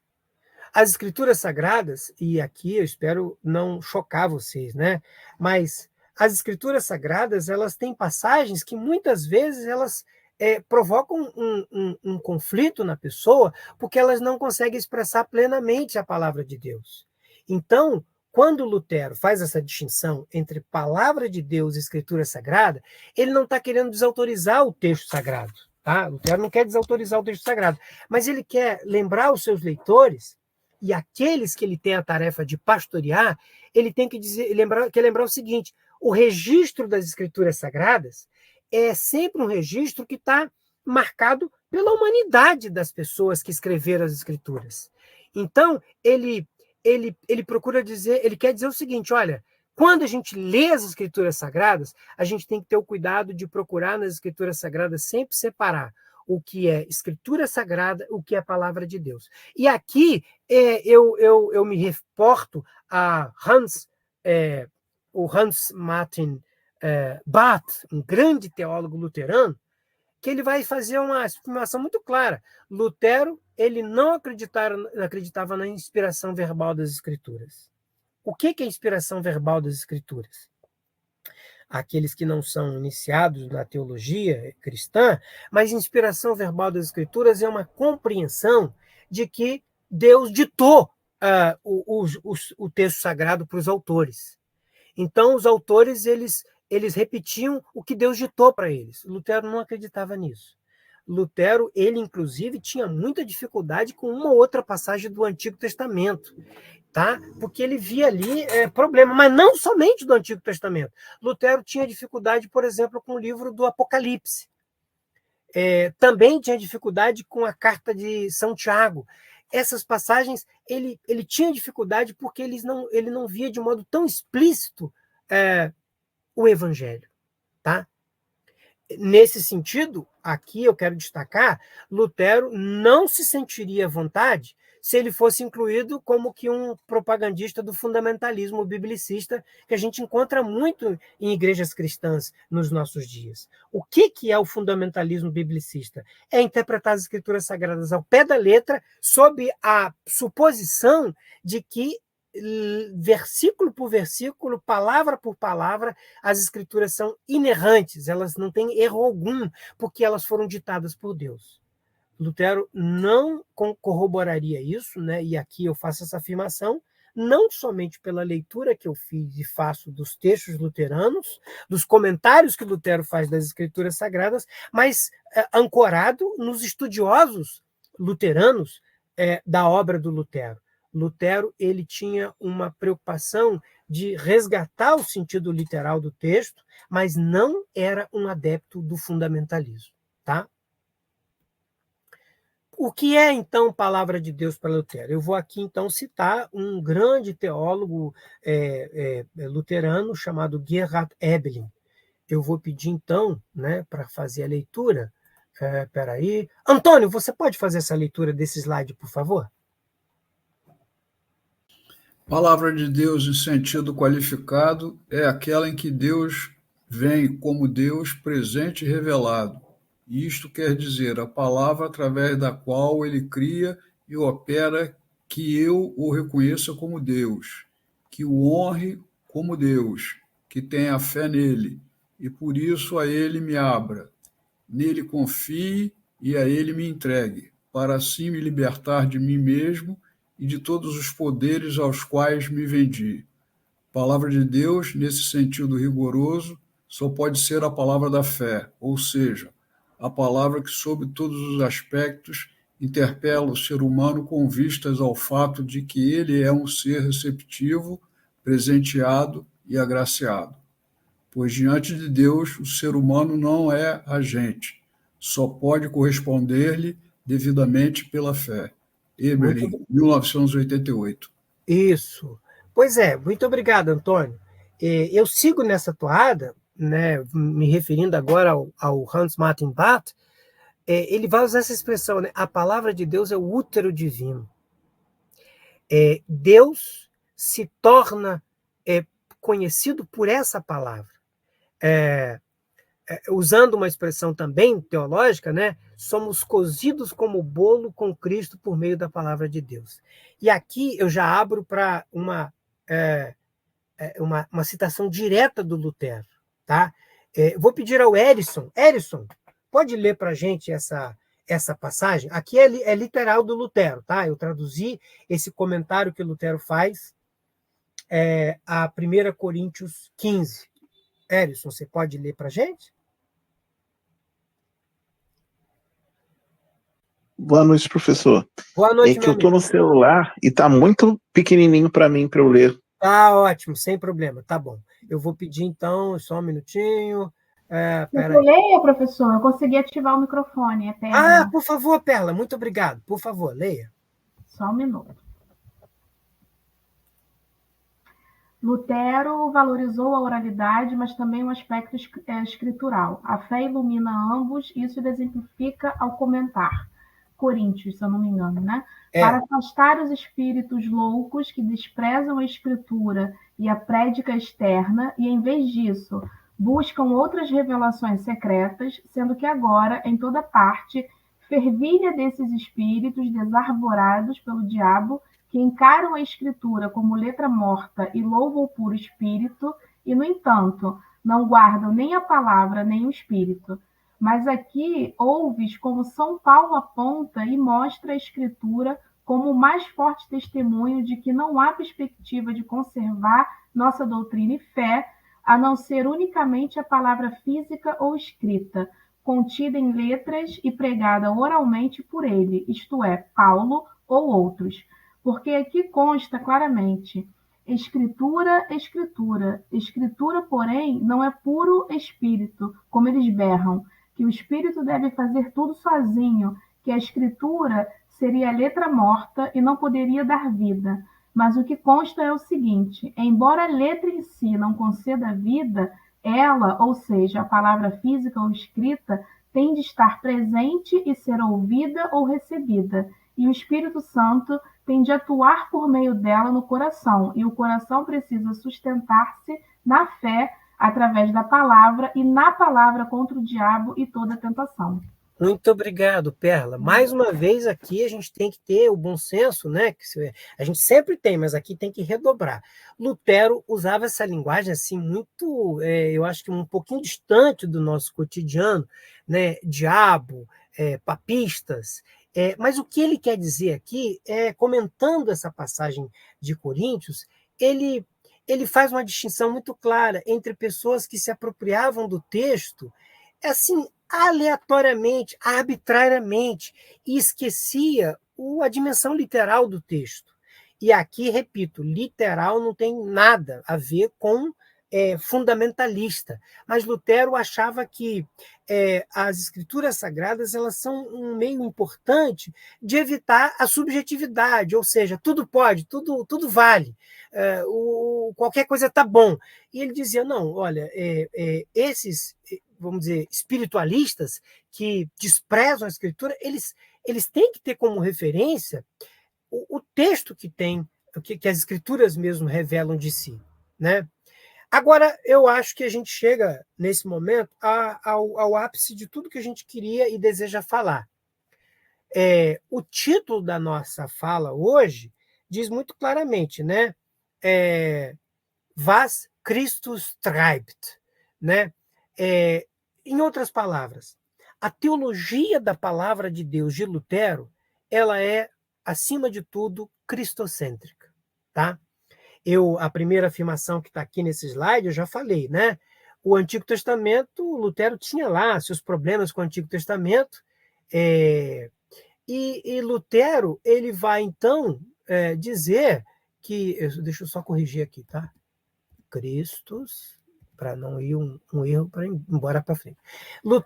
As escrituras sagradas, e aqui eu espero não chocar vocês, né? Mas as escrituras sagradas, elas têm passagens que muitas vezes elas provocam um conflito na pessoa, porque elas não conseguem expressar plenamente a palavra de Deus. Então, quando Lutero faz essa distinção entre palavra de Deus e escritura sagrada, ele não está querendo desautorizar o texto sagrado. Tá? Lutero não quer desautorizar o texto sagrado, mas ele quer lembrar os seus leitores e aqueles que ele tem a tarefa de pastorear, ele tem que lembrar o seguinte: o registro das escrituras sagradas é sempre um registro que está marcado pela humanidade das pessoas que escreveram as escrituras. Então, ele procura dizer, ele quer dizer o seguinte: olha, quando a gente lê as escrituras sagradas, a gente tem que ter o cuidado de procurar nas escrituras sagradas sempre separar o que é escritura sagrada, o que é a palavra de Deus. E aqui eu me reporto a o Hans Martin Barth, um grande teólogo luterano, que ele vai fazer uma afirmação muito clara. Lutero, ele não acreditava na inspiração verbal das escrituras. O que é a inspiração verbal das escrituras? àqueles que não são iniciados na teologia cristã, mas inspiração verbal das Escrituras é uma compreensão de que Deus ditou o texto sagrado para os autores. Então, os autores eles repetiam o que Deus ditou para eles. Lutero não acreditava nisso. Lutero, ele, inclusive, tinha muita dificuldade com uma ou outra passagem do Antigo Testamento, tá? Porque ele via ali problema, mas não somente do Antigo Testamento. Lutero tinha dificuldade, por exemplo, com o livro do Apocalipse. Também tinha dificuldade com a carta de São Tiago. Essas passagens ele tinha dificuldade porque ele não via de modo tão explícito o Evangelho. Tá? Nesse sentido, aqui eu quero destacar, Lutero não se sentiria à vontade se ele fosse incluído como que um propagandista do fundamentalismo biblicista, que a gente encontra muito em igrejas cristãs nos nossos dias. O que é o fundamentalismo biblicista? É interpretar as escrituras sagradas ao pé da letra, sob a suposição de que versículo por versículo, palavra por palavra, as escrituras são inerrantes, elas não têm erro algum, porque elas foram ditadas por Deus. Lutero não corroboraria isso, né? E aqui eu faço essa afirmação, não somente pela leitura que eu fiz e faço dos textos luteranos, dos comentários que Lutero faz das escrituras sagradas, mas ancorado nos estudiosos luteranos da obra do Lutero. Lutero ele tinha uma preocupação de resgatar o sentido literal do texto, mas não era um adepto do fundamentalismo. Tá? O que é, então, palavra de Deus para Lutero? Eu vou aqui, então, citar um grande teólogo luterano chamado Gerhard Ebeling. Eu vou pedir, então, né, para fazer a leitura. Espera aí. Antônio, você pode fazer essa leitura desse slide, por favor? Palavra de Deus em sentido qualificado é aquela em que Deus vem como Deus presente e revelado. Isto quer dizer a palavra através da qual ele cria e opera, que eu o reconheça como Deus, que o honre como Deus, que tenha fé nele, e por isso a ele me abra, nele confie e a ele me entregue, para assim me libertar de mim mesmo e de todos os poderes aos quais me vendi. Palavra de Deus, nesse sentido rigoroso, só pode ser a palavra da fé, ou seja, a palavra que, sob todos os aspectos, interpela o ser humano com vistas ao fato de que ele é um ser receptivo, presenteado e agraciado. Pois diante de Deus, o ser humano não é agente, só pode corresponder-lhe devidamente pela fé. Eberlin, 1988. Isso. Pois é, muito obrigado, Antônio. Eu sigo nessa toada, né, me referindo agora ao Hans Martin Barth, ele vai usar essa expressão, né, a palavra de Deus é o útero divino. Deus se torna conhecido por essa palavra. Usando uma expressão também teológica, né, somos cozidos como bolo com Cristo por meio da palavra de Deus. E aqui eu já abro para uma citação direta do Lutero. Tá? Vou pedir ao Erison, pode ler para a gente essa passagem? Aqui é literal do Lutero, tá? Eu traduzi esse comentário que Lutero faz a 1 Coríntios 15. Erison, você pode ler para a gente? Boa noite, professor. Boa noite, que eu estou no celular e está muito pequenininho para mim para eu ler. Tá ótimo, sem problema, tá bom. Eu vou pedir então, só um minutinho. Eu leia, professor, eu consegui ativar o microfone. Por favor, Perla, muito obrigado. Por favor, leia. Só um minuto. Lutero valorizou a oralidade, mas também o aspecto escritural. A fé ilumina ambos, isso exemplifica ao comentar. Coríntios, se eu não me engano, né? Para afastar os espíritos loucos que desprezam a escritura e a prédica externa, e em vez disso, buscam outras revelações secretas, sendo que agora, em toda parte, fervilha desses espíritos desarvorados pelo diabo, que encaram a escritura como letra morta e louvam o puro espírito, e, no entanto, não guardam nem a palavra, nem o Espírito. Mas aqui ouves como São Paulo aponta e mostra a Escritura como o mais forte testemunho de que não há perspectiva de conservar nossa doutrina e fé, a não ser unicamente a palavra física ou escrita, contida em letras e pregada oralmente por ele, isto é, Paulo ou outros. Porque aqui consta claramente: Escritura, Escritura. Escritura, porém, não é puro espírito, como eles berram, que o espírito deve fazer tudo sozinho, que a Escritura seria a letra morta e não poderia dar vida. Mas o que consta é o seguinte: embora a letra em si não conceda vida, ela, ou seja, a palavra física ou escrita, tem de estar presente e ser ouvida ou recebida. E o Espírito Santo tem de atuar por meio dela no coração. E o coração precisa sustentar-se na fé, através da palavra, e na palavra contra o diabo e toda tentação. Muito obrigado, Perla. Mais uma vez aqui a gente tem que ter o bom senso, né? Que a gente sempre tem, mas aqui tem que redobrar. Lutero usava essa linguagem assim muito, eu acho que um pouquinho distante do nosso cotidiano, né? Diabo, papistas. Mas o que ele quer dizer aqui comentando essa passagem de Coríntios, ele faz uma distinção muito clara entre pessoas que se apropriavam do texto, assim, aleatoriamente, arbitrariamente, e esquecia a dimensão literal do texto. E aqui, repito, literal não tem nada a ver com fundamentalista, mas Lutero achava que as escrituras sagradas elas são um meio importante de evitar a subjetividade, ou seja, tudo pode, tudo vale, qualquer coisa está bom. E ele dizia, não, olha, esses, vamos dizer, espiritualistas que desprezam a escritura, eles têm que ter como referência o texto que tem, que as escrituras mesmo revelam de si, né? Agora, eu acho que a gente chega, nesse momento, ao ápice de tudo que a gente queria e deseja falar. O título da nossa fala hoje diz muito claramente, né? Was Christus treibt, né? Em outras palavras, a teologia da palavra de Deus de Lutero, ela é, acima de tudo, cristocêntrica, tá? A primeira afirmação que está aqui nesse slide, eu já falei, né? O Antigo Testamento, Lutero tinha lá seus problemas com o Antigo Testamento, e Lutero, ele vai, então, dizer que... Deixa eu só corrigir aqui, tá? Christus, para não ir um erro para ir embora para frente.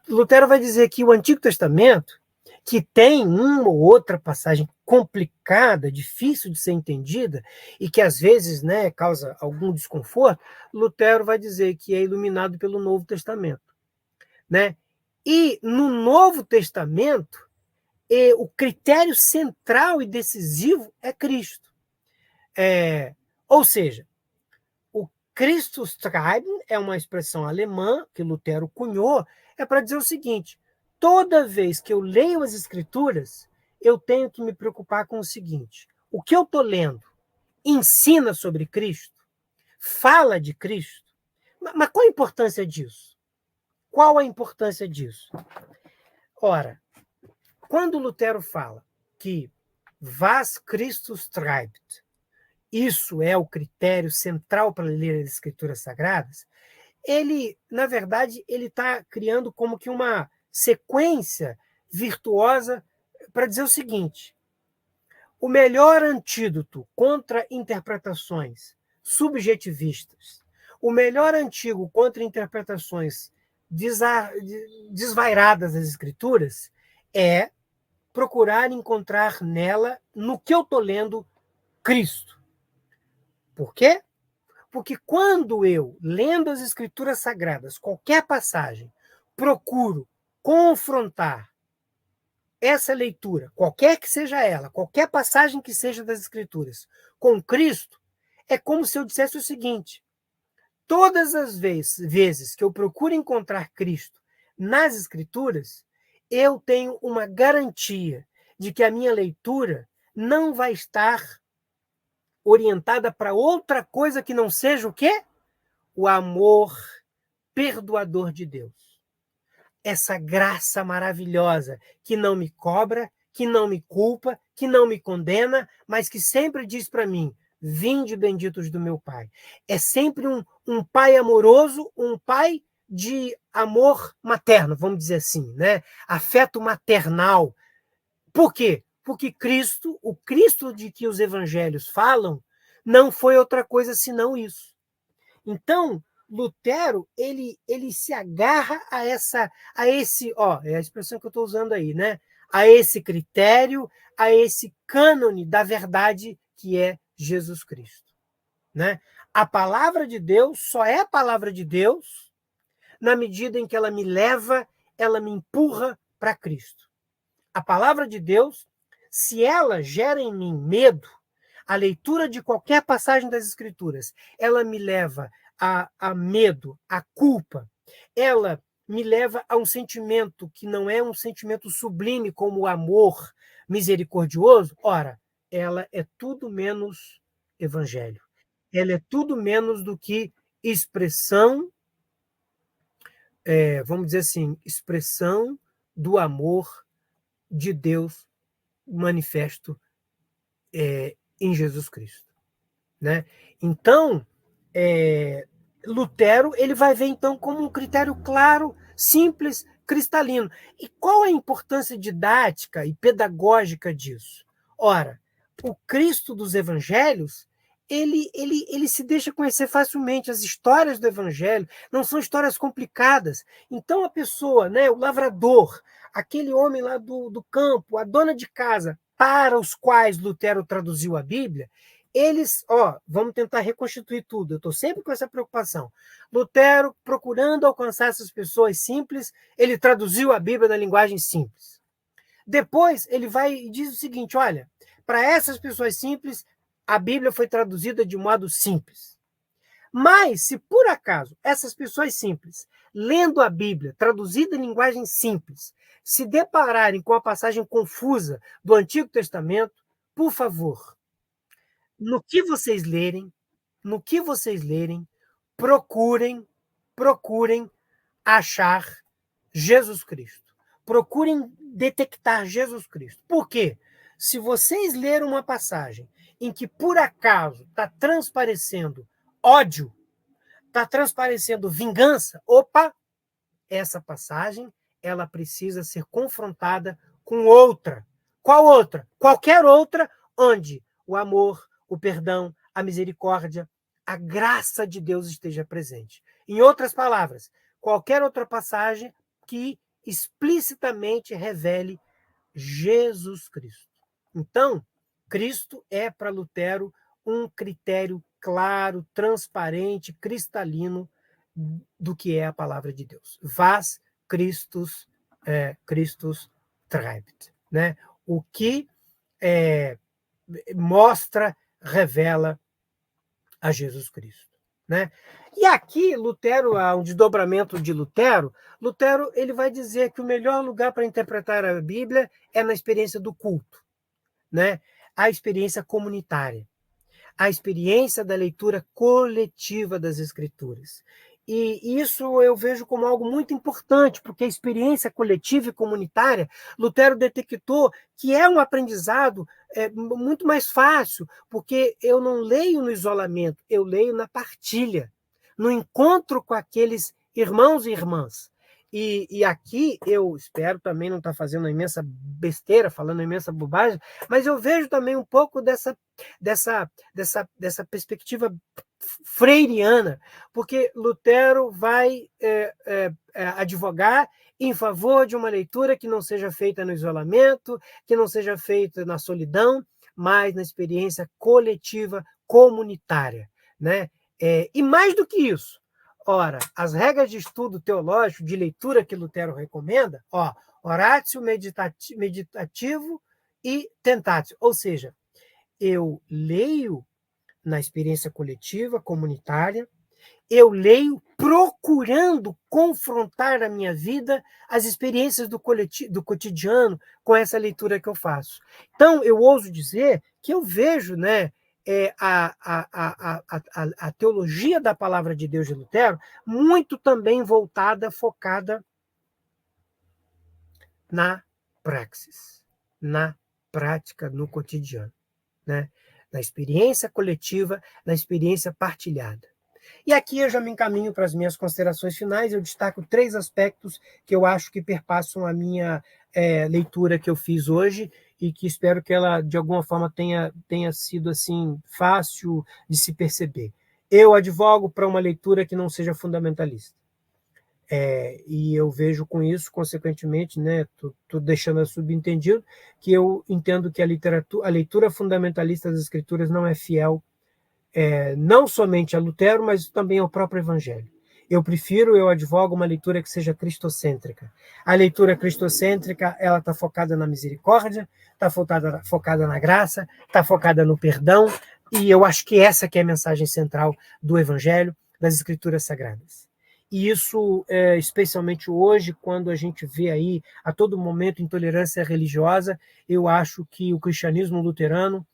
Lutero vai dizer que o Antigo Testamento, que tem uma ou outra passagem complicada, difícil de ser entendida, e que às vezes, né, causa algum desconforto, Lutero vai dizer que é iluminado pelo Novo Testamento, né? E no Novo Testamento, o critério central e decisivo é Cristo. Ou seja, o Christus treiben é uma expressão alemã que Lutero cunhou, para dizer o seguinte: toda vez que eu leio as Escrituras, eu tenho que me preocupar com o seguinte: o que eu estou lendo ensina sobre Cristo? Fala de Cristo? Mas qual a importância disso? Qual a importância disso? Ora, quando Lutero fala que was Christus treibt, isso é o critério central para ler as Escrituras Sagradas, ele, na verdade, ele está criando como que uma sequência virtuosa para dizer o seguinte: o melhor antídoto contra interpretações subjetivistas, o melhor antídoto contra interpretações desvairadas das Escrituras é procurar encontrar nela, no que eu estou lendo, Cristo. Por quê? Porque quando eu, lendo as Escrituras Sagradas, qualquer passagem, procuro confrontar essa leitura, qualquer que seja ela, qualquer passagem que seja das Escrituras, com Cristo, é como se eu dissesse o seguinte: todas as vezes que eu procuro encontrar Cristo nas Escrituras, eu tenho uma garantia de que a minha leitura não vai estar orientada para outra coisa que não seja o quê? O amor perdoador de Deus. Essa graça maravilhosa que não me cobra, que não me culpa, que não me condena, mas que sempre diz para mim: vinde benditos do meu Pai. É sempre um pai amoroso, um pai de amor materno, vamos dizer assim, né? Afeto maternal. Por quê? Porque Cristo, o Cristo de que os evangelhos falam, não foi outra coisa senão isso. Então, Lutero, ele se agarra a esse, é a expressão que eu estou usando aí, né? A esse critério, a esse cânone da verdade que é Jesus Cristo, né? A palavra de Deus só é a palavra de Deus na medida em que ela me leva, ela me empurra para Cristo. A palavra de Deus, se ela gera em mim medo, a leitura de qualquer passagem das Escrituras, ela me leva a medo, a culpa, ela me leva a um sentimento que não é um sentimento sublime como o amor misericordioso, ora, ela é tudo menos evangelho. Ela é tudo menos do que expressão, vamos dizer assim, expressão do amor de Deus manifesto em Jesus Cristo, né? Então, Lutero ele vai ver então como um critério claro, simples, cristalino. E qual a importância didática e pedagógica disso? Ora, o Cristo dos Evangelhos ele se deixa conhecer facilmente. As histórias do Evangelho não são histórias complicadas. Então a pessoa, né, o lavrador, aquele homem lá do campo, a dona de casa, para os quais Lutero traduziu a Bíblia, eles, vamos tentar reconstituir tudo. Eu estou sempre com essa preocupação. Lutero, procurando alcançar essas pessoas simples, ele traduziu a Bíblia na linguagem simples. Depois, ele vai e diz o seguinte: olha, para essas pessoas simples, a Bíblia foi traduzida de modo simples. Mas, se por acaso essas pessoas simples, lendo a Bíblia traduzida em linguagem simples, se depararem com a passagem confusa do Antigo Testamento, por favor, no que vocês lerem, procurem achar Jesus Cristo. Procurem detectar Jesus Cristo. Por quê? Se vocês lerem uma passagem em que, por acaso, está transparecendo ódio, está transparecendo vingança, essa passagem ela precisa ser confrontada com outra. Qual outra? Qualquer outra, onde o amor, o perdão, a misericórdia, a graça de Deus esteja presente. Em outras palavras, qualquer outra passagem que explicitamente revele Jesus Cristo. Então, Cristo é para Lutero um critério claro, transparente, cristalino do que é a palavra de Deus. Was Christus treibt, né? O que mostra, revela a Jesus Cristo, né? E aqui, Lutero, há um desdobramento de Lutero, ele vai dizer que o melhor lugar para interpretar a Bíblia é na experiência do culto, né? A experiência comunitária, a experiência da leitura coletiva das Escrituras. E isso eu vejo como algo muito importante, porque a experiência coletiva e comunitária, Lutero detectou que é um aprendizado muito mais fácil, porque eu não leio no isolamento, eu leio na partilha, no encontro com aqueles irmãos e irmãs. E aqui eu espero também não estar fazendo uma imensa besteira, falando uma imensa bobagem, mas eu vejo também um pouco dessa perspectiva freiriana, porque Lutero vai advogar em favor de uma leitura que não seja feita no isolamento, que não seja feita na solidão, mas na experiência coletiva, comunitária, né? E mais do que isso, ora, as regras de estudo teológico, de leitura que Lutero recomenda, oratio, meditativo e tentatio, ou seja, eu leio na experiência coletiva, comunitária, eu leio procurando confrontar a minha vida, as experiências do cotidiano com essa leitura que eu faço. Então, eu ouso dizer que eu vejo, né, a teologia da palavra de Deus de Lutero, muito também voltada, focada na praxis, na prática, no cotidiano, né? Na experiência coletiva, na experiência partilhada. E aqui eu já me encaminho para as minhas considerações finais. Eu destaco 3 aspectos que eu acho que perpassam a minha leitura que eu fiz hoje e que espero que ela, de alguma forma, tenha sido assim fácil de se perceber. Eu advogo para uma leitura que não seja fundamentalista. E eu vejo com isso, consequentemente, né, tô deixando subentendido, que eu entendo que a leitura fundamentalista das Escrituras não é fiel não somente a Lutero, mas também ao próprio Evangelho. Eu advogo uma leitura que seja cristocêntrica. A leitura cristocêntrica, ela está focada na misericórdia, está focada na graça, está focada no perdão, e eu acho que essa que é a mensagem central do Evangelho, das Escrituras Sagradas. E isso, especialmente hoje, quando a gente vê aí a todo momento intolerância religiosa, eu acho que o cristianismo luterano,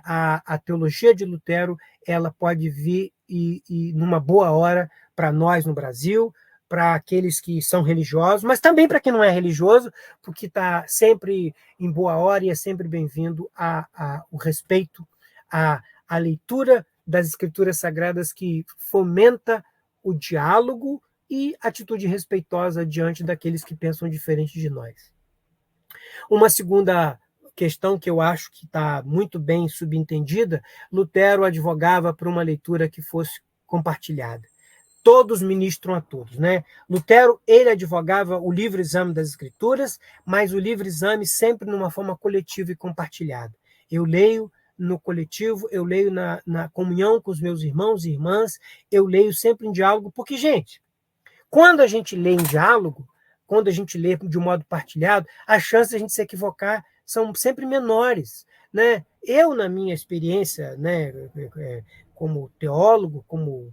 a teologia de Lutero, ela pode vir e numa boa hora para nós no Brasil, para aqueles que são religiosos, mas também para quem não é religioso, porque está sempre em boa hora e é sempre bem-vindo o respeito à leitura das Escrituras Sagradas, que fomenta o diálogo e atitude respeitosa diante daqueles que pensam diferente de nós. Uma segunda questão que eu acho que está muito bem subentendida, Lutero advogava por uma leitura que fosse compartilhada. Todos ministram a todos, né? Lutero, ele advogava o livre exame das Escrituras, mas o livre exame sempre numa forma coletiva e compartilhada. Eu leio no coletivo, eu leio na comunhão com os meus irmãos e irmãs, eu leio sempre em diálogo, porque, gente, quando a gente lê em diálogo, quando a gente lê de um modo partilhado, as chances de a gente se equivocar são sempre menores, né? Eu, na minha experiência, né, como teólogo, como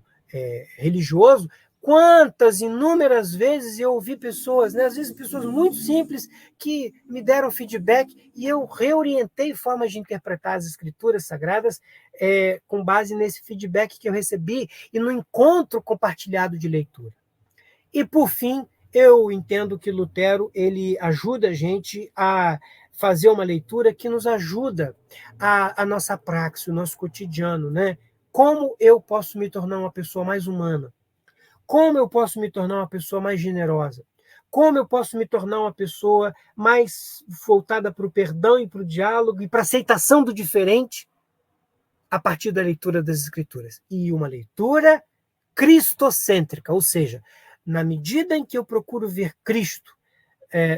religioso, quantas inúmeras vezes eu ouvi pessoas, né, às vezes pessoas muito simples, que me deram feedback e eu reorientei formas de interpretar as Escrituras Sagradas com base nesse feedback que eu recebi e no encontro compartilhado de leitura. E, por fim, eu entendo que Lutero, ele ajuda a gente a fazer uma leitura que nos ajuda a nossa praxis, o nosso cotidiano, né? Como eu posso me tornar uma pessoa mais humana? Como eu posso me tornar uma pessoa mais generosa? Como eu posso me tornar uma pessoa mais voltada para o perdão e para o diálogo e para a aceitação do diferente a partir da leitura das Escrituras? E uma leitura cristocêntrica, ou seja, na medida em que eu procuro ver Cristo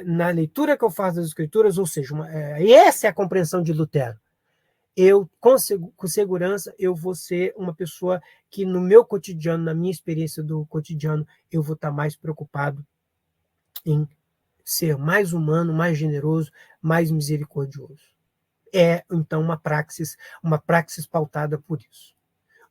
na leitura que eu faço das Escrituras, ou seja, essa é a compreensão de Lutero. Eu, com segurança, eu vou ser uma pessoa que no meu cotidiano, na minha experiência do cotidiano, eu vou estar mais preocupado em ser mais humano, mais generoso, mais misericordioso. Então, uma praxis pautada por isso.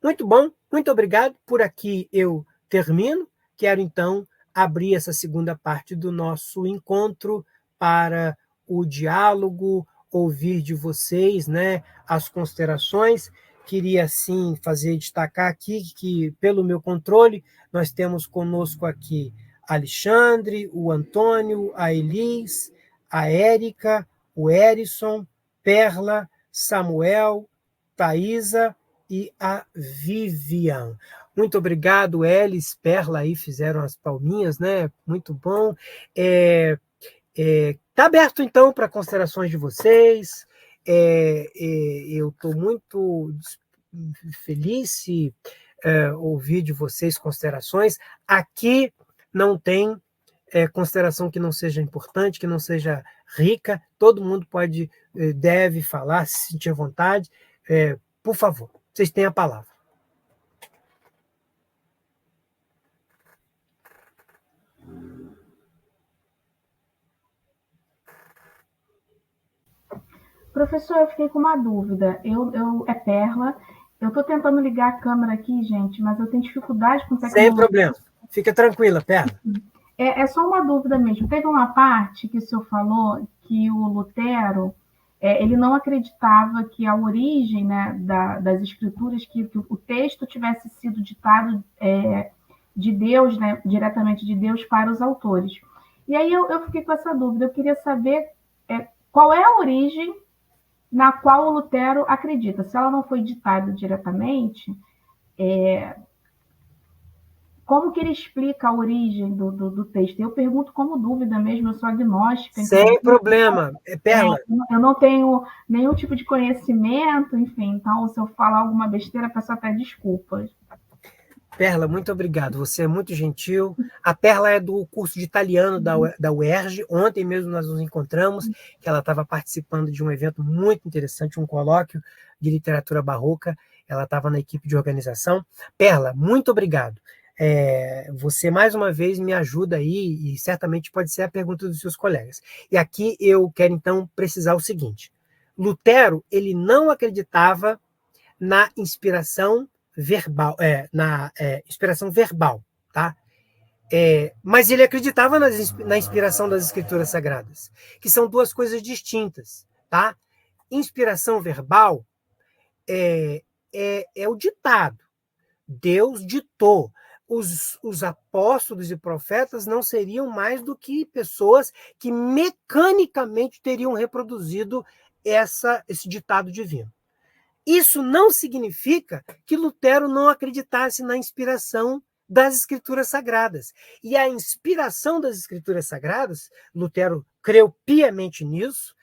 Muito bom, muito obrigado. Por aqui eu termino. Quero, então, abrir essa segunda parte do nosso encontro para o diálogo, ouvir de vocês, né, as considerações. Queria, sim, destacar aqui que, pelo meu controle, nós temos conosco aqui Alexandre, o Antônio, a Elis, a Érica, o Erison, Perla, Samuel, Thaisa e a Vivian. Muito obrigado, Elis, Perla, aí fizeram as palminhas, né? Muito bom. Está aberto, então, para considerações de vocês. Eu estou muito feliz se ouvir de vocês considerações. Aqui não tem consideração que não seja importante, que não seja rica. Todo mundo deve falar, se sentir à vontade. Por favor, vocês têm a palavra. Professor, eu fiquei com uma dúvida. É Perla. Eu estou tentando ligar a câmera aqui, gente, mas eu tenho dificuldade com tecnologia. Sem problema. Fica tranquila, Perla. É só uma dúvida mesmo. Teve uma parte que o senhor falou que o Lutero ele não acreditava que a origem, né, das escrituras, que o texto tivesse sido ditado de Deus, né, diretamente de Deus para os autores. E aí eu fiquei com essa dúvida, eu queria saber qual é a origem na qual o Lutero acredita. Se ela não foi ditada diretamente, como que ele explica a origem do texto? Eu pergunto como dúvida mesmo, eu sou agnóstica. Sem problema. Perla. Eu não tenho nenhum tipo de conhecimento, enfim, então se eu falar alguma besteira, peço até desculpas. Perla, muito obrigado. Você é muito gentil. A Perla é do curso de italiano da UERJ. Ontem mesmo nós nos encontramos, que ela estava participando de um evento muito interessante, um colóquio de literatura barroca. Ela estava na equipe de organização. Perla, muito obrigado. Você, mais uma vez, me ajuda aí, e certamente pode ser a pergunta dos seus colegas. E aqui eu quero, então, precisar o seguinte. Lutero, ele não acreditava na inspiração verbal, inspiração verbal, tá? Mas ele acreditava na inspiração das escrituras sagradas, que são duas coisas distintas, tá? Inspiração verbal é o ditado. Deus ditou. Os apóstolos e profetas não seriam mais do que pessoas que mecanicamente teriam reproduzido esse ditado divino. Isso não significa que Lutero não acreditasse na inspiração das Escrituras Sagradas. E a inspiração das Escrituras Sagradas, Lutero creu piamente nisso,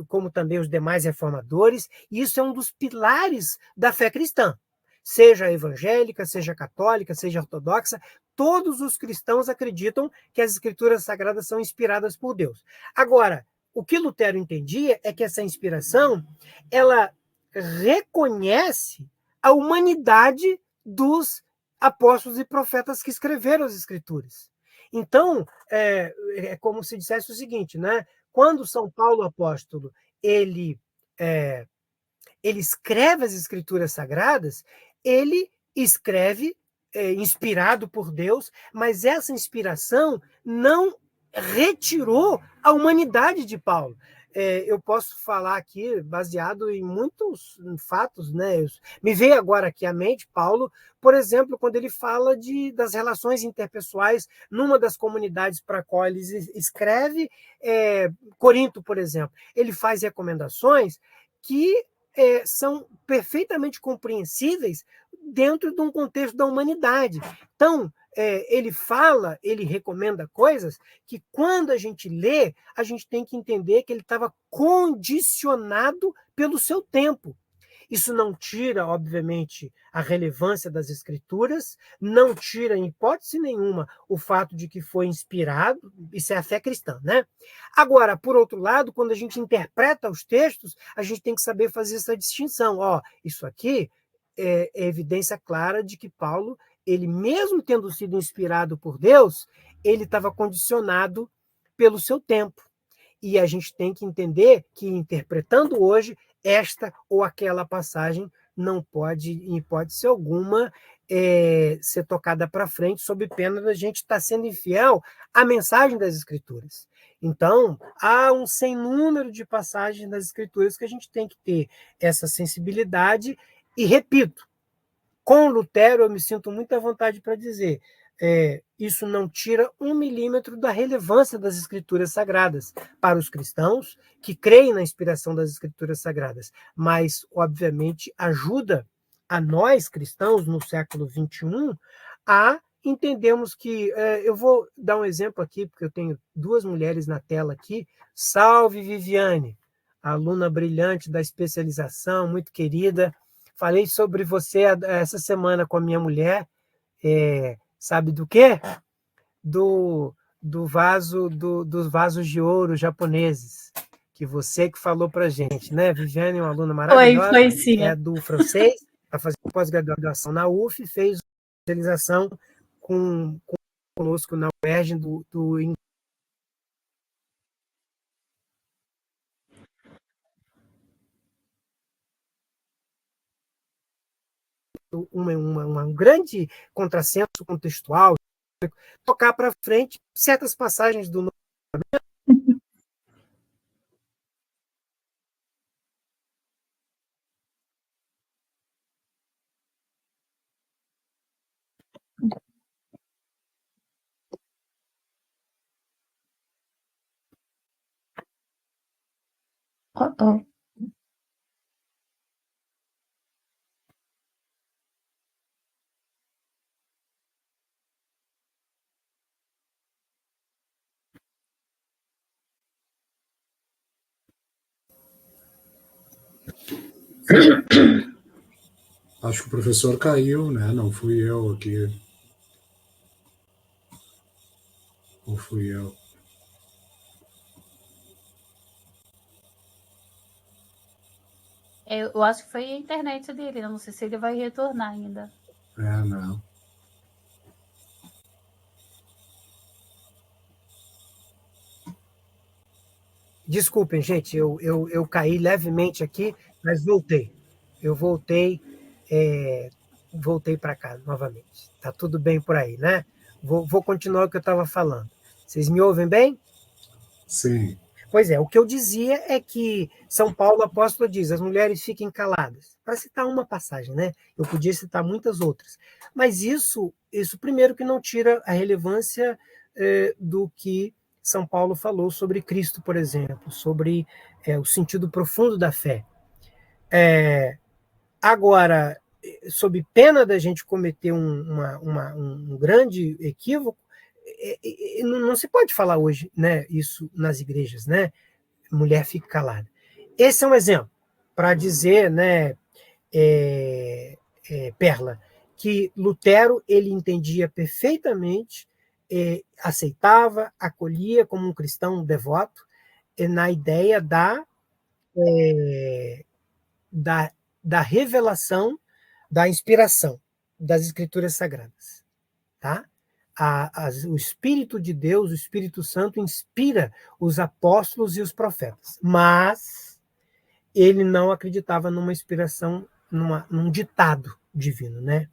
como também os demais reformadores, e isso é um dos pilares da fé cristã. Seja evangélica, seja católica, seja ortodoxa, todos os cristãos acreditam que as Escrituras Sagradas são inspiradas por Deus. Agora, o que Lutero entendia é que essa inspiração, ela reconhece a humanidade dos apóstolos e profetas que escreveram as Escrituras. Então, é como se dissesse o seguinte, né? Quando São Paulo apóstolo ele escreve as Escrituras Sagradas, ele escreve inspirado por Deus, mas essa inspiração não retirou a humanidade de Paulo. Eu posso falar aqui, baseado em muitos fatos, né? Me veio agora aqui à mente Paulo, por exemplo, quando ele fala das relações interpessoais numa das comunidades para a qual ele escreve, Corinto, por exemplo. Ele faz recomendações que são perfeitamente compreensíveis dentro de um contexto da humanidade. Então, ele recomenda coisas que, quando a gente lê, a gente tem que entender que ele estava condicionado pelo seu tempo. Isso não tira, obviamente, a relevância das Escrituras, não tira, em hipótese nenhuma, o fato de que foi inspirado, isso é a fé cristã, né? Agora, por outro lado, quando a gente interpreta os textos, a gente tem que saber fazer essa distinção. Isso aqui é evidência clara de que Paulo, ele mesmo tendo sido inspirado por Deus, ele estava condicionado pelo seu tempo. E a gente tem que entender que, interpretando hoje, esta ou aquela passagem não pode, em hipótese alguma, ser tocada para frente, sob pena da gente estar sendo infiel à mensagem das Escrituras. Então, há um sem número de passagens das Escrituras que a gente tem que ter essa sensibilidade. E, repito, com Lutero eu me sinto muito à vontade para dizer, isso não tira 1 milímetro da relevância das Escrituras Sagradas para os cristãos que creem na inspiração das Escrituras Sagradas, mas, obviamente, ajuda a nós, cristãos, no século XXI, a entendermos que... eu vou dar um exemplo aqui, porque eu tenho 2 mulheres na tela aqui. Salve, Viviane, aluna brilhante da especialização, muito querida. Falei sobre você essa semana com a minha mulher. Sabe do quê? Dos vasos de ouro japoneses, que você que falou para a gente, né? Viviane é uma aluna maravilhosa, foi sim. É do francês, está fazendo pós-graduação na UF, fez especialização conosco na UERJ do um grande contrassenso contextual, tocar para frente certas passagens do Uh-oh. Acho que o professor caiu, né? Não fui eu aqui. Ou fui eu? Eu acho que foi a internet dele. Eu não sei se ele vai retornar ainda. Não. Desculpem, gente, eu caí levemente aqui, mas voltei. Eu voltei para cá novamente. Tá tudo bem por aí, né? Vou continuar o que eu estava falando. Vocês me ouvem bem? Sim. Pois é, o que eu dizia é que São Paulo apóstolo diz, as mulheres fiquem caladas. Para citar uma passagem, né? Eu podia citar muitas outras. Mas isso primeiro que não tira a relevância do que São Paulo falou sobre Cristo, por exemplo, sobre o sentido profundo da fé. Agora, sob pena da gente cometer um grande equívoco, não se pode falar hoje, né, isso nas igrejas, né? Mulher fica calada. Esse é um exemplo para dizer, né, Perla, que Lutero ele entendia perfeitamente, aceitava, acolhia como um cristão devoto na ideia da revelação, da inspiração das Escrituras Sagradas, tá? O Espírito de Deus, o Espírito Santo, inspira os apóstolos e os profetas, mas ele não acreditava numa inspiração, num ditado divino, né?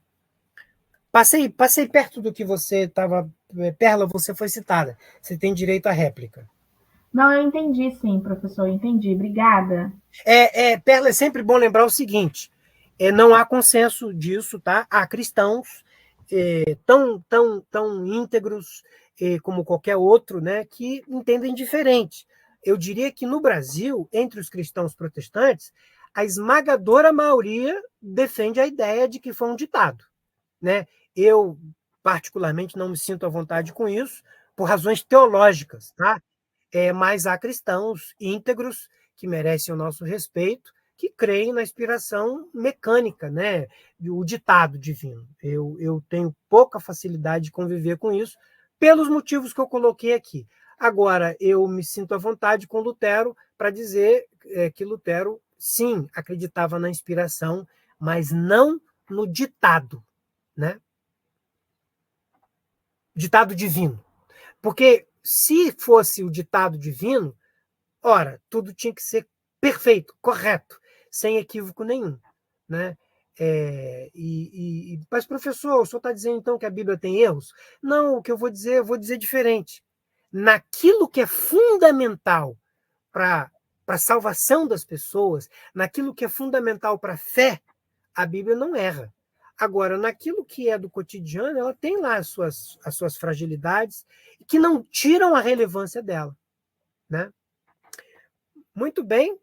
Passei perto do que você estava... Perla, você foi citada. Você tem direito à réplica. Não, eu entendi sim, professor, entendi. Obrigada. Perla, é sempre bom lembrar o seguinte, não há consenso disso, tá? Há cristãos tão íntegros como qualquer outro, né, que entendem diferente. Eu diria que no Brasil, entre os cristãos protestantes, a esmagadora maioria defende a ideia de que foi um ditado, né? Eu, particularmente, não me sinto à vontade com isso, por razões teológicas, tá? Mas há cristãos íntegros que merecem o nosso respeito, que creem na inspiração mecânica, né? O ditado divino. Eu tenho pouca facilidade de conviver com isso, pelos motivos que eu coloquei aqui. Agora, eu me sinto à vontade com Lutero para dizer que Lutero, sim, acreditava na inspiração, mas não no ditado, né? Ditado divino. Porque se fosse o ditado divino, ora, tudo tinha que ser perfeito, correto, sem equívoco nenhum, né? Mas, professor, o senhor está dizendo então que a Bíblia tem erros? Não, o que eu vou dizer diferente. Naquilo que é fundamental para a salvação das pessoas, naquilo que é fundamental para a fé, a Bíblia não erra. Agora, naquilo que é do cotidiano, ela tem lá as suas fragilidades que não tiram a relevância dela, né? Muito bem.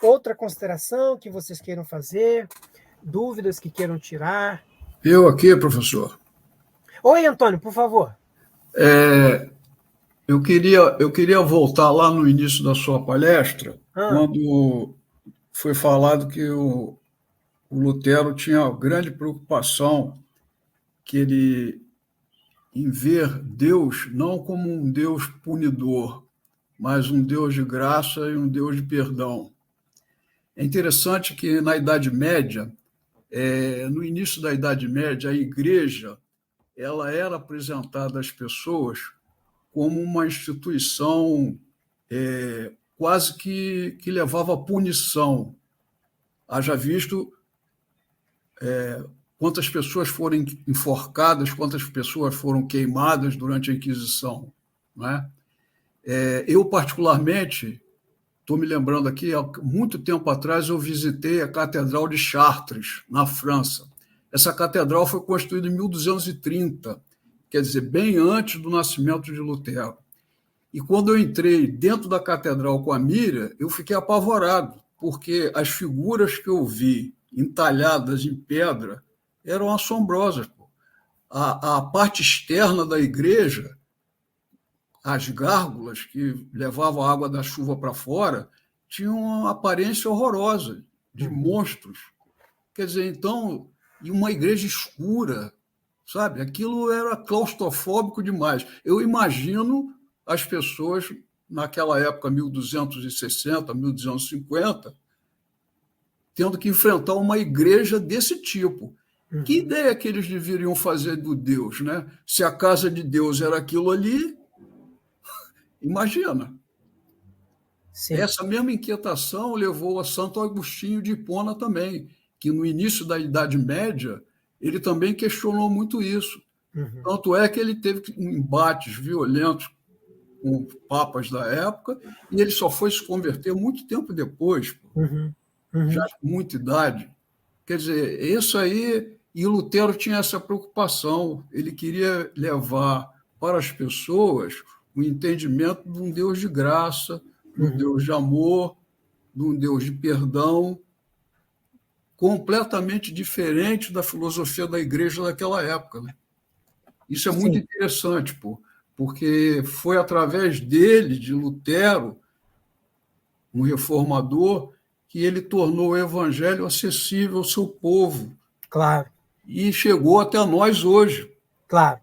Outra consideração que vocês queiram fazer? Dúvidas que queiram tirar? Eu aqui, professor. Oi, Antônio, por favor. Eu queria voltar lá no início da sua palestra, quando foi falado que o Lutero tinha grande preocupação que ele, em ver Deus não como um Deus punidor, mas um Deus de graça e um Deus de perdão. É interessante que na Idade Média, no início da Idade Média, a igreja ela era apresentada às pessoas como uma instituição quase que levava à punição. Haja visto quantas pessoas foram enforcadas, quantas pessoas foram queimadas durante a Inquisição. Não é? Eu, particularmente, estou me lembrando aqui, há muito tempo atrás eu visitei a Catedral de Chartres, na França. Essa catedral foi construída em 1230, quer dizer, bem antes do nascimento de Lutero. E quando eu entrei dentro da catedral com a Miriam, eu fiquei apavorado, porque as figuras que eu vi entalhadas em pedra eram assombrosas. Pô. A parte externa da igreja, as gárgulas que levavam a água da chuva para fora, tinham uma aparência horrorosa, de monstros. Quer dizer, então, e uma igreja escura, sabe? Aquilo era claustrofóbico demais. Eu imagino as pessoas, naquela época, 1260, 1250, tendo que enfrentar uma igreja desse tipo. Que ideia que eles deveriam fazer do Deus, né? Se a casa de Deus era aquilo ali, imagina. Sim. Essa mesma inquietação levou a Santo Agostinho de Hipona também, que no início da Idade Média, ele também questionou muito isso. Tanto é que ele teve embates violentos com papas da época, e ele só foi se converter muito tempo depois, já com muita idade. Quer dizer, isso aí, e o Lutero tinha essa preocupação, ele queria levar para as pessoas o entendimento de um Deus de graça, de um Deus de amor, de um Deus de perdão, completamente diferente da filosofia da igreja daquela época. Né? Isso é muito interessante, porque foi através dele, de Lutero, um reformador, que ele tornou o evangelho acessível ao seu povo. Claro. E chegou até nós hoje. Claro,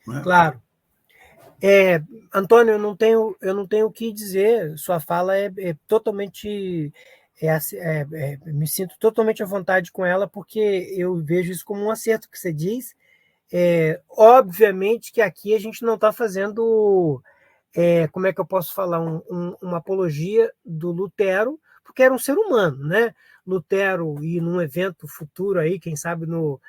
Né? claro. Antônio, eu não tenho o que dizer, sua fala é totalmente... me sinto totalmente à vontade com ela, porque eu vejo isso como um acerto que você diz. Obviamente que aqui a gente não está fazendo, como é que eu posso falar, uma apologia do Lutero, porque era um ser humano, né? Lutero, e num evento futuro aí, quem sabe no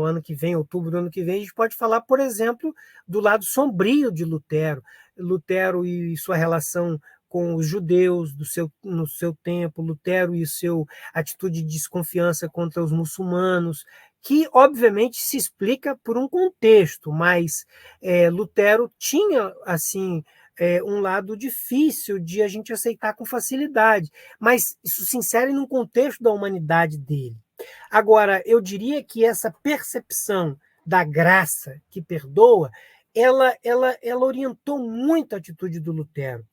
ano que vem, outubro do ano que vem, a gente pode falar, por exemplo, do lado sombrio de Lutero. Lutero e sua relação com os judeus no seu tempo, Lutero e sua atitude de desconfiança contra os muçulmanos, que obviamente se explica por um contexto, mas Lutero tinha assim um lado difícil de a gente aceitar com facilidade, mas isso se insere num contexto da humanidade dele. Agora, eu diria que essa percepção da graça que perdoa, ela orientou muito a atitude do Lutero.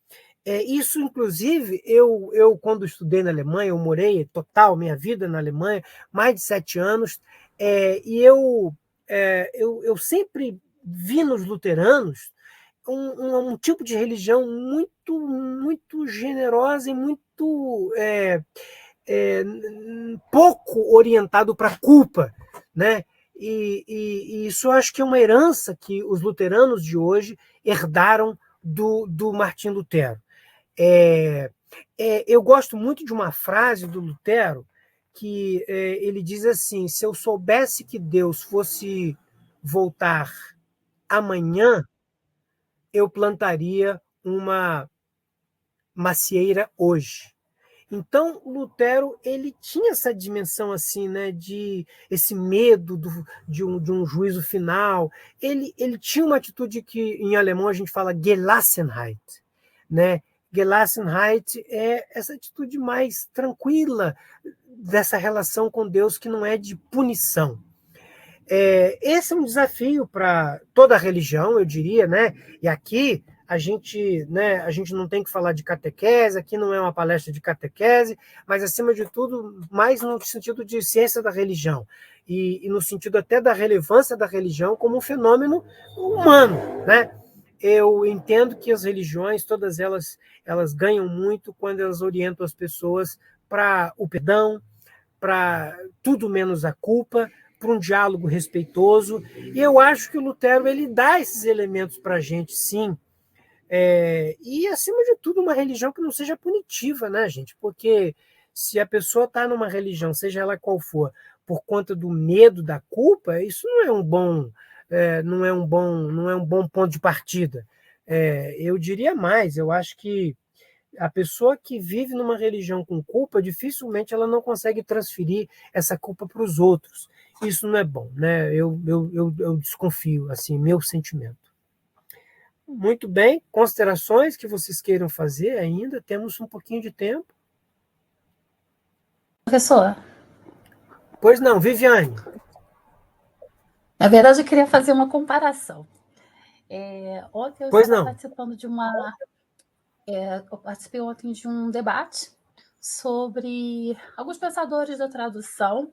Isso, inclusive, eu quando estudei na Alemanha, eu morei total minha vida na Alemanha, mais de 7 anos, e eu sempre vi nos luteranos um tipo de religião muito, muito generosa e muito pouco orientado para a culpa, né? E isso eu acho que é uma herança que os luteranos de hoje herdaram do Martim Lutero. Eu gosto muito de uma frase do Lutero que ele diz assim: se eu soubesse que Deus fosse voltar amanhã, eu plantaria uma macieira hoje. Então, Lutero ele tinha essa dimensão assim, né, de esse medo de um juízo final. Ele tinha uma atitude que em alemão a gente fala Gelassenheit, né? Gelassenheit é essa atitude mais tranquila dessa relação com Deus que não é de punição. Esse é um desafio para toda a religião, eu diria, né? E aqui a gente não tem que falar de catequese, aqui não é uma palestra de catequese, mas, acima de tudo, mais no sentido de ciência da religião e no sentido até da relevância da religião como um fenômeno humano, né? Eu entendo que as religiões, todas elas ganham muito quando elas orientam as pessoas para o perdão, para tudo menos a culpa, para um diálogo respeitoso. E eu acho que o Lutero ele dá esses elementos para a gente, sim. E, acima de tudo, uma religião que não seja punitiva, né, gente? Porque se a pessoa está numa religião, seja ela qual for, por conta do medo da culpa, isso não é um bom ponto de partida. Eu diria mais, eu acho que a pessoa que vive numa religião com culpa, dificilmente ela não consegue transferir essa culpa para os outros. Isso não é bom, né? Eu desconfio, assim, meu sentimento. muito bem. Considerações que vocês queiram fazer ainda? Temos um pouquinho de tempo. Professor, Pois não, Viviane. na verdade eu queria fazer uma comparação. Ontem eu Pois estava não. participando eu participei ontem de um debate sobre alguns pensadores da tradução,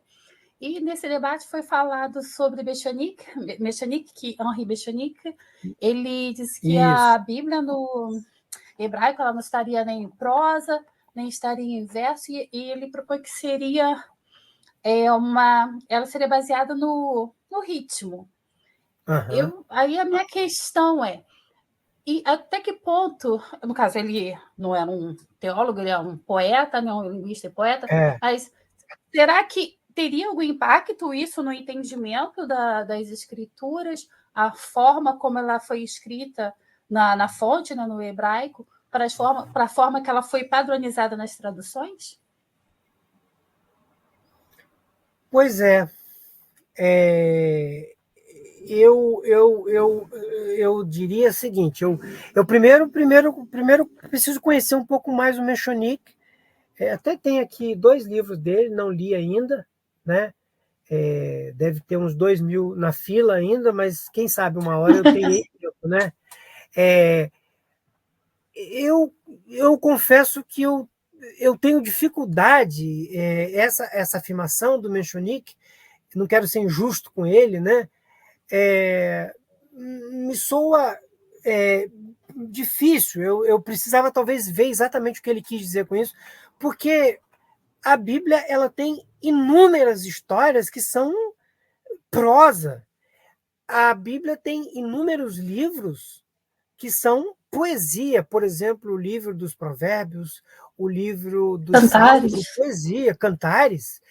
e nesse debate foi falado sobre Mechanic, Henri Mechanic. Ele disse que a Bíblia no hebraico ela não estaria nem em prosa, nem estaria em verso, e ele propõe que seria ela seria baseada no ritmo. Aí a minha questão e até que ponto, no caso, ele não era um teólogo, ele é um poeta, não, um linguista e poeta, mas será que teria algum impacto isso no entendimento das escrituras, a forma como ela foi escrita na fonte, né, no hebraico, para a forma que ela foi padronizada nas traduções? Pois é. Eu diria o seguinte, eu primeiro preciso conhecer um pouco mais o Mechanic. Até tem aqui 2 livros dele, não li ainda, né? Deve ter uns 2.000 na fila ainda, mas quem sabe uma hora eu terei tempo, né? Eu confesso que eu tenho dificuldade, essa afirmação do Mechanic, não quero ser injusto com ele, né? Me soa difícil. Eu precisava talvez ver exatamente o que ele quis dizer com isso, porque a Bíblia ela tem inúmeras histórias que são prosa. A Bíblia tem inúmeros livros que são poesia, por exemplo, o livro dos Provérbios, o livro dos Salmos, poesia, cantares.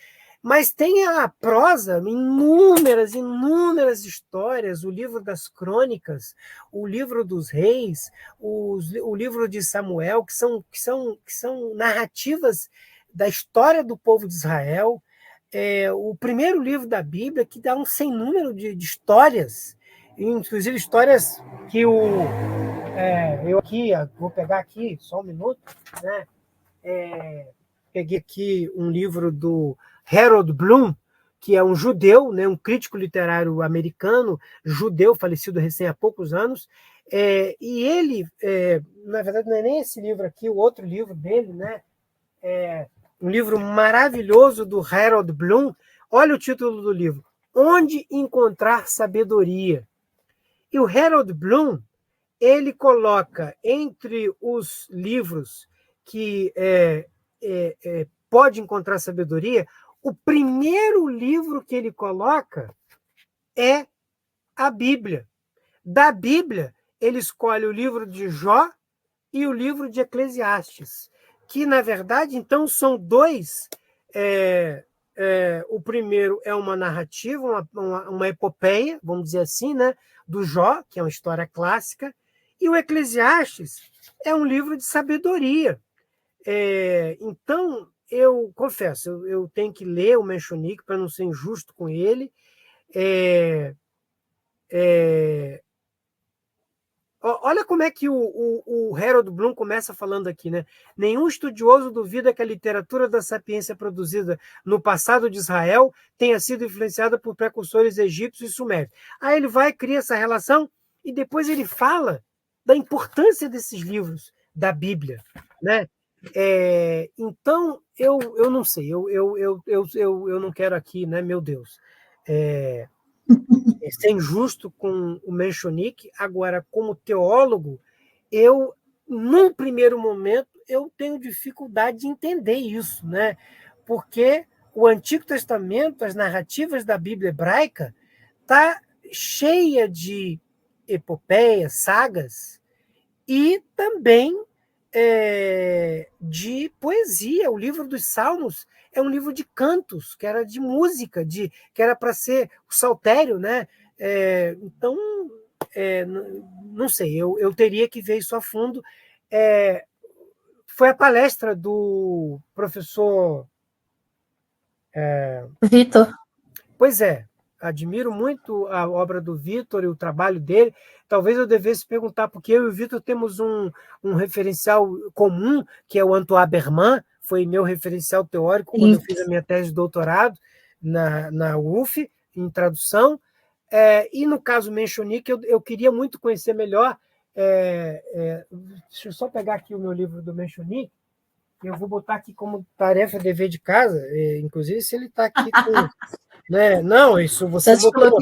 Mas tem a prosa, inúmeras histórias, o livro das crônicas, o livro dos reis, o livro de Samuel, que são narrativas da história do povo de Israel. O primeiro livro da Bíblia, que dá um sem número de histórias, inclusive histórias que eu aqui, vou pegar aqui, só um minuto, né? Peguei aqui um livro do Harold Bloom, que é um judeu, né, um crítico literário americano, judeu, falecido recém há poucos anos, e ele, na verdade, não é nem esse livro aqui, o outro livro dele, né, um livro maravilhoso do Harold Bloom. Olha o título do livro, Onde Encontrar Sabedoria. E o Harold Bloom, ele coloca entre os livros que pode encontrar sabedoria, o primeiro livro que ele coloca é a Bíblia. Da Bíblia, ele escolhe o livro de Jó e o livro de Eclesiastes, que, na verdade, então, são 2. O primeiro é uma narrativa, uma epopeia, vamos dizer assim, né, do Jó, que é uma história clássica, e o Eclesiastes é um livro de sabedoria. Então, eu confesso, eu tenho que ler o Mechanic para não ser injusto com ele. Olha como é que o Harold Bloom começa falando aqui, né? Nenhum estudioso duvida que a literatura da sapiência produzida no passado de Israel tenha sido influenciada por precursores egípcios e sumérios. Aí ele vai, cria essa relação e depois ele fala da importância desses livros da Bíblia, né? Então, eu não sei, eu não quero aqui, né, meu Deus, ser injusto com o Mechanic. Agora, como teólogo, num primeiro momento, eu tenho dificuldade de entender isso, né? Porque o Antigo Testamento, as narrativas da Bíblia hebraica, está cheia de epopeias, sagas, e também de poesia. O livro dos Salmos é um livro de cantos, que era de música, que era para ser o saltério, né? Então, não sei, eu teria que ver isso a fundo. Foi a palestra do professor Vitor. Pois é. admiro muito a obra do Vitor e o trabalho dele. Talvez eu devesse perguntar, porque eu e o Vitor temos um referencial comum, que é o Antoine Berman, foi meu referencial teórico quando eu fiz a minha tese de doutorado na UF, em tradução. E no caso Menchonique, eu queria muito conhecer melhor. Deixa eu só pegar aqui o meu livro do Menchonique, eu vou botar aqui como tarefa, dever de casa, inclusive se ele está aqui com... Né? Não, isso você botou.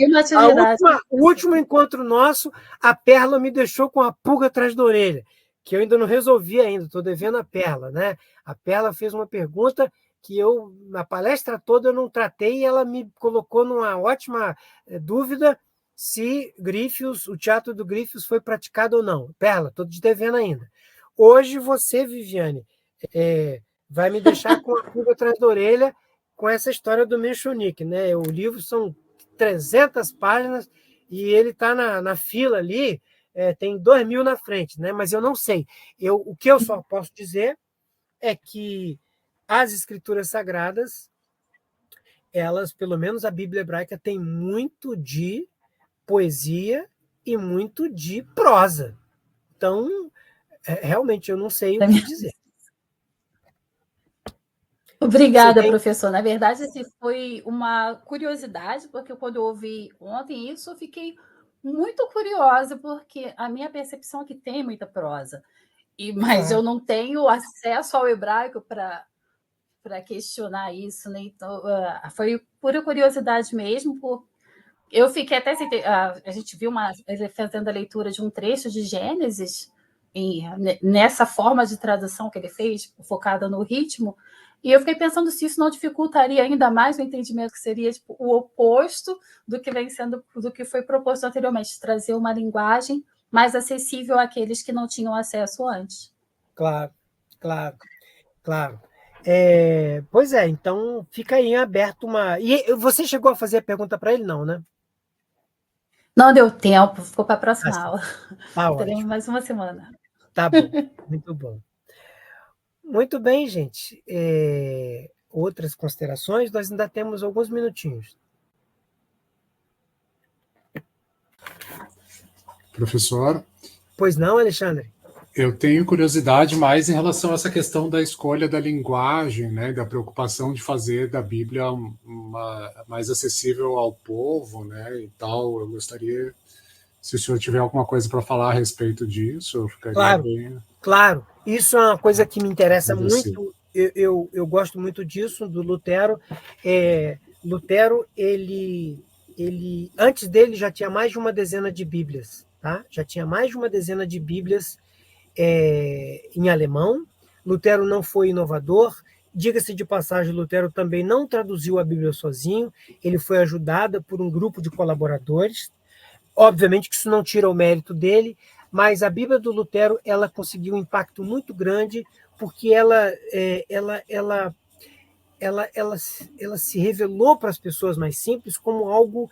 O último encontro nosso, a Perla me deixou com a pulga atrás da orelha, que eu ainda não resolvi ainda, estou devendo a Perla. Né? A Perla fez uma pergunta que eu, na palestra toda, eu não tratei, e ela me colocou numa ótima dúvida se Grífios, o teatro do Grífios foi praticado ou não. Perla, estou te devendo ainda. Hoje você, Viviane, vai me deixar com a pulga atrás da orelha com essa história do Menchonique. Né? O livro são 300 páginas e ele está na fila ali, tem 2.000 na frente, né? Mas eu não sei. O que eu só posso dizer é que as escrituras sagradas, elas, pelo menos a Bíblia hebraica, tem muito de poesia e muito de prosa. Então, realmente, eu não sei o que dizer. Obrigada, professor. Na verdade, foi uma curiosidade, porque quando eu ouvi ontem isso, eu fiquei muito curiosa, porque a minha percepção é que tem muita prosa, mas eu não tenho acesso ao hebraico para questionar isso, né? Então, foi pura curiosidade mesmo. Eu fiquei até... A gente viu ele fazendo a leitura de um trecho de Gênesis, nessa forma de tradução que ele fez, focada no ritmo, e eu fiquei pensando se isso não dificultaria ainda mais o entendimento, que seria o oposto do que foi proposto anteriormente, trazer uma linguagem mais acessível àqueles que não tinham acesso antes. Claro. Pois é, então fica aí aberto uma... E você chegou a fazer a pergunta para ele, não, né? Não deu tempo, ficou para a próxima aula. Teremos mais uma semana. Tá bom, muito bom. Muito bem, gente. Outras considerações? Nós ainda temos alguns minutinhos. Professor? Pois não, Alexandre? Eu tenho curiosidade mais em relação a essa questão da escolha da linguagem, né, da preocupação de fazer da Bíblia mais acessível ao povo, né, e tal. Eu gostaria, se o senhor tiver alguma coisa para falar a respeito disso, eu ficaria bem... Claro, isso é uma coisa que me interessa muito. Eu gosto muito disso, do Lutero. Lutero, ele antes dele já tinha mais de uma dezena de Bíblias, tá? Já tinha mais de uma dezena de Bíblias em alemão. Lutero não foi inovador. Diga-se de passagem, Lutero também não traduziu a Bíblia sozinho. Ele foi ajudado por um grupo de colaboradores. Obviamente que isso não tira o mérito dele, mas a Bíblia do Lutero, ela conseguiu um impacto muito grande, porque ela se revelou para as pessoas mais simples como algo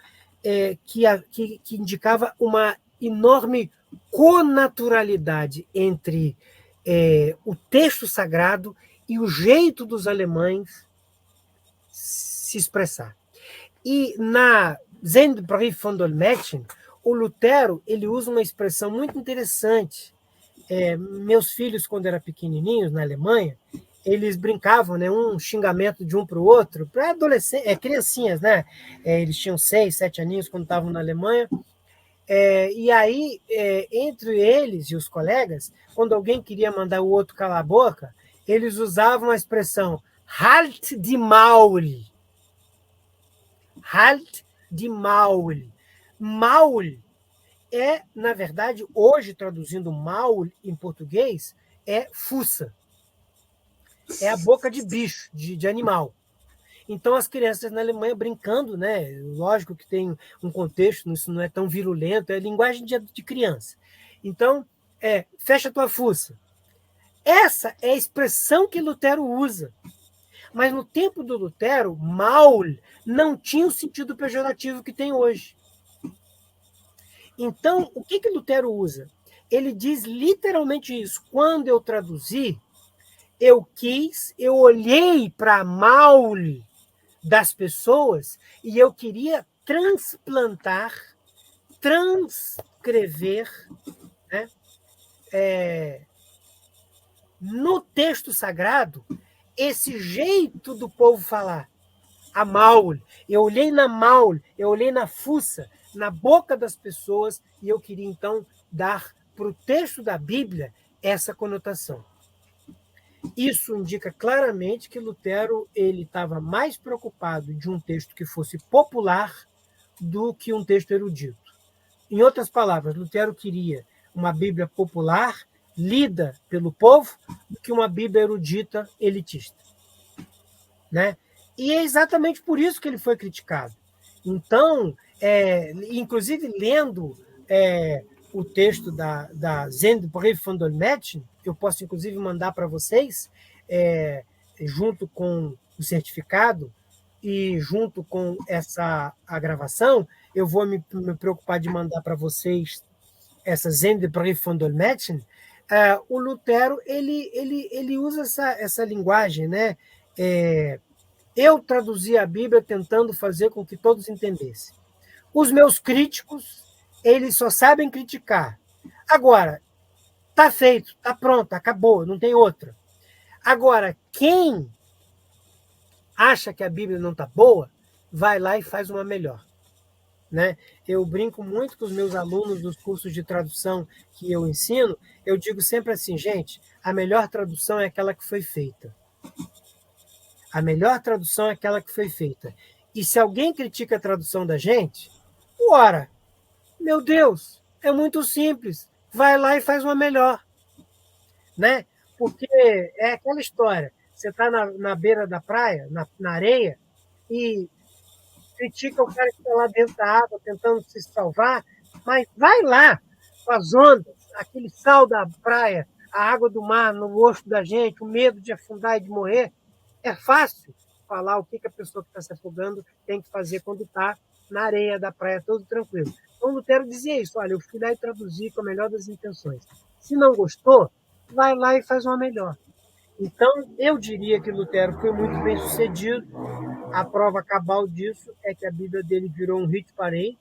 que indicava uma enorme conaturalidade entre o texto sagrado e o jeito dos alemães se expressar. E na Sendbrief von Dolmetschen, o Lutero ele usa uma expressão muito interessante. Meus filhos, quando eram pequenininhos, na Alemanha, eles brincavam, né, um xingamento de um para o outro, para adolescentes, criancinhas, né? Eles tinham 6, 7 aninhos quando estavam na Alemanha. E aí, entre eles e os colegas, quando alguém queria mandar o outro calar a boca, eles usavam a expressão Halt die Maul. Halt die Maul. Maul na verdade, hoje, traduzindo maul em português, é fuça. É a boca de bicho, de animal. Então, as crianças na Alemanha brincando, né? Lógico que tem um contexto, isso não é tão virulento, é linguagem de criança. Então, fecha tua fuça. Essa é a expressão que Lutero usa. Mas no tempo do Lutero, maul não tinha o sentido pejorativo que tem hoje. Então, o que Lutero usa? Ele diz literalmente isso. Quando eu traduzi, eu olhei para a maul das pessoas e eu queria transplantar, transcrever, né, no texto sagrado esse jeito do povo falar. A Maul. Eu olhei na Maul, eu olhei na fuça, na boca das pessoas, e eu queria, então, dar para o texto da Bíblia essa conotação. Isso indica claramente que Lutero ele estava mais preocupado de um texto que fosse popular do que um texto erudito. Em outras palavras, Lutero queria uma Bíblia popular, lida pelo povo, do que uma Bíblia erudita, elitista. Né? E é exatamente por isso que ele foi criticado. Então, inclusive lendo o texto da Zendbrief von Dolmetschen, eu posso inclusive mandar para vocês, junto com o certificado e junto com a gravação, eu vou me preocupar de mandar para vocês essa Zendbrief von Dolmetschen. O Lutero ele usa essa linguagem, né? Eu traduzi a Bíblia tentando fazer com que todos entendessem. Os meus críticos, eles só sabem criticar. Agora, está feito, está pronto, acabou, não tem outra. Agora, quem acha que a Bíblia não está boa, vai lá e faz uma melhor. Né? Eu brinco muito com os meus alunos dos cursos de tradução que eu ensino, eu digo sempre assim, gente, a melhor tradução é aquela que foi feita. A melhor tradução é aquela que foi feita. E se alguém critica a tradução da gente, ora, meu Deus, é muito simples. Vai lá e faz uma melhor. Né? Porque é aquela história. Você está na beira da praia, na areia, e critica o cara que está lá dentro da água tentando se salvar, mas vai lá com as ondas, aquele sal da praia, a água do mar no rosto da gente, o medo de afundar e de morrer. É fácil falar o que a pessoa que está se afogando tem que fazer quando está na areia da praia, todo tranquilo. Então, Lutero dizia isso, olha, eu fui lá e traduzi com a melhor das intenções. Se não gostou, vai lá e faz uma melhor. Então, eu diria que Lutero foi muito bem sucedido. A prova cabal disso é que a Bíblia dele virou um hit parade.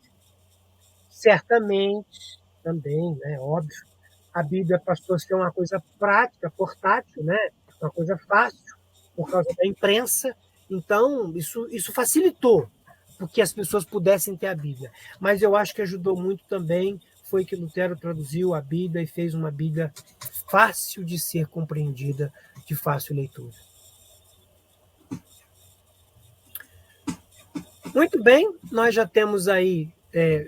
Certamente, também, né, óbvio, a Bíblia passou a ser uma coisa prática, portátil, né, uma coisa fácil, por causa da imprensa. Então, isso facilitou porque as pessoas pudessem ter a Bíblia. Mas eu acho que ajudou muito também foi que Lutero traduziu a Bíblia e fez uma Bíblia fácil de ser compreendida, de fácil leitura. Muito bem, nós já temos aí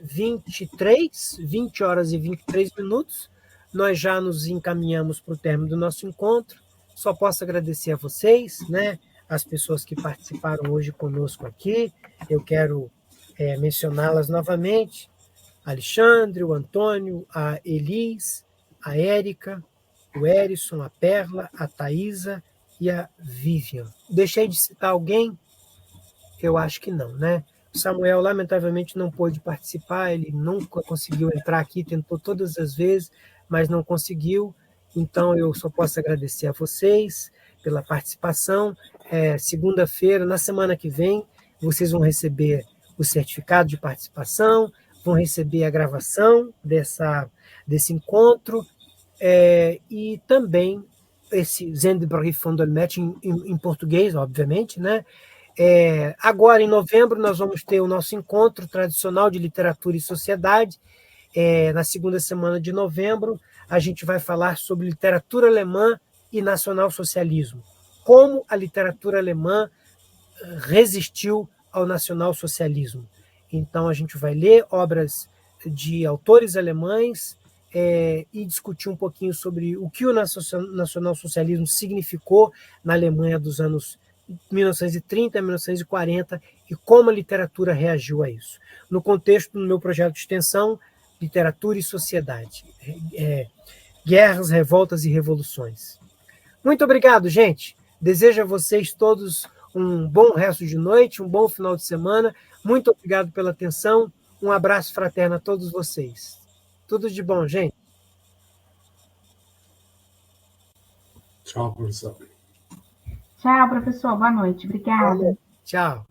20 horas e 23 minutos. Nós já nos encaminhamos para o término do nosso encontro. Só posso agradecer a vocês, né, as pessoas que participaram hoje conosco aqui. Eu quero mencioná-las novamente. Alexandre, o Antônio, a Elis, a Érica, o Erison, a Perla, a Thaisa e a Vivian. Deixei de citar alguém? Eu acho que não, né? O Samuel, lamentavelmente, não pôde participar, ele nunca conseguiu entrar aqui, tentou todas as vezes, mas não conseguiu. Então, eu só posso agradecer a vocês pela participação. Segunda-feira, na semana que vem, vocês vão receber o certificado de participação, vão receber a gravação desse encontro e também esse Zendbrief von Dolmetschen em português, obviamente, né? Agora, em novembro, nós vamos ter o nosso encontro tradicional de literatura e sociedade. Na segunda semana de novembro, a gente vai falar sobre literatura alemã e nacionalsocialismo. Como a literatura alemã resistiu ao nacionalsocialismo. Então, a gente vai ler obras de autores alemães e discutir um pouquinho sobre o que o nacionalsocialismo significou na Alemanha dos anos 1930 a 1940 e como a literatura reagiu a isso. No contexto do meu projeto de extensão, Literatura e Sociedade. Guerras, Revoltas e Revoluções. Muito obrigado, gente. Desejo a vocês todos um bom resto de noite, um bom final de semana. Muito obrigado pela atenção. Um abraço fraterno a todos vocês. Tudo de bom, gente. Tchau, professor. Tchau, professor. Boa noite. Obrigada. Tchau.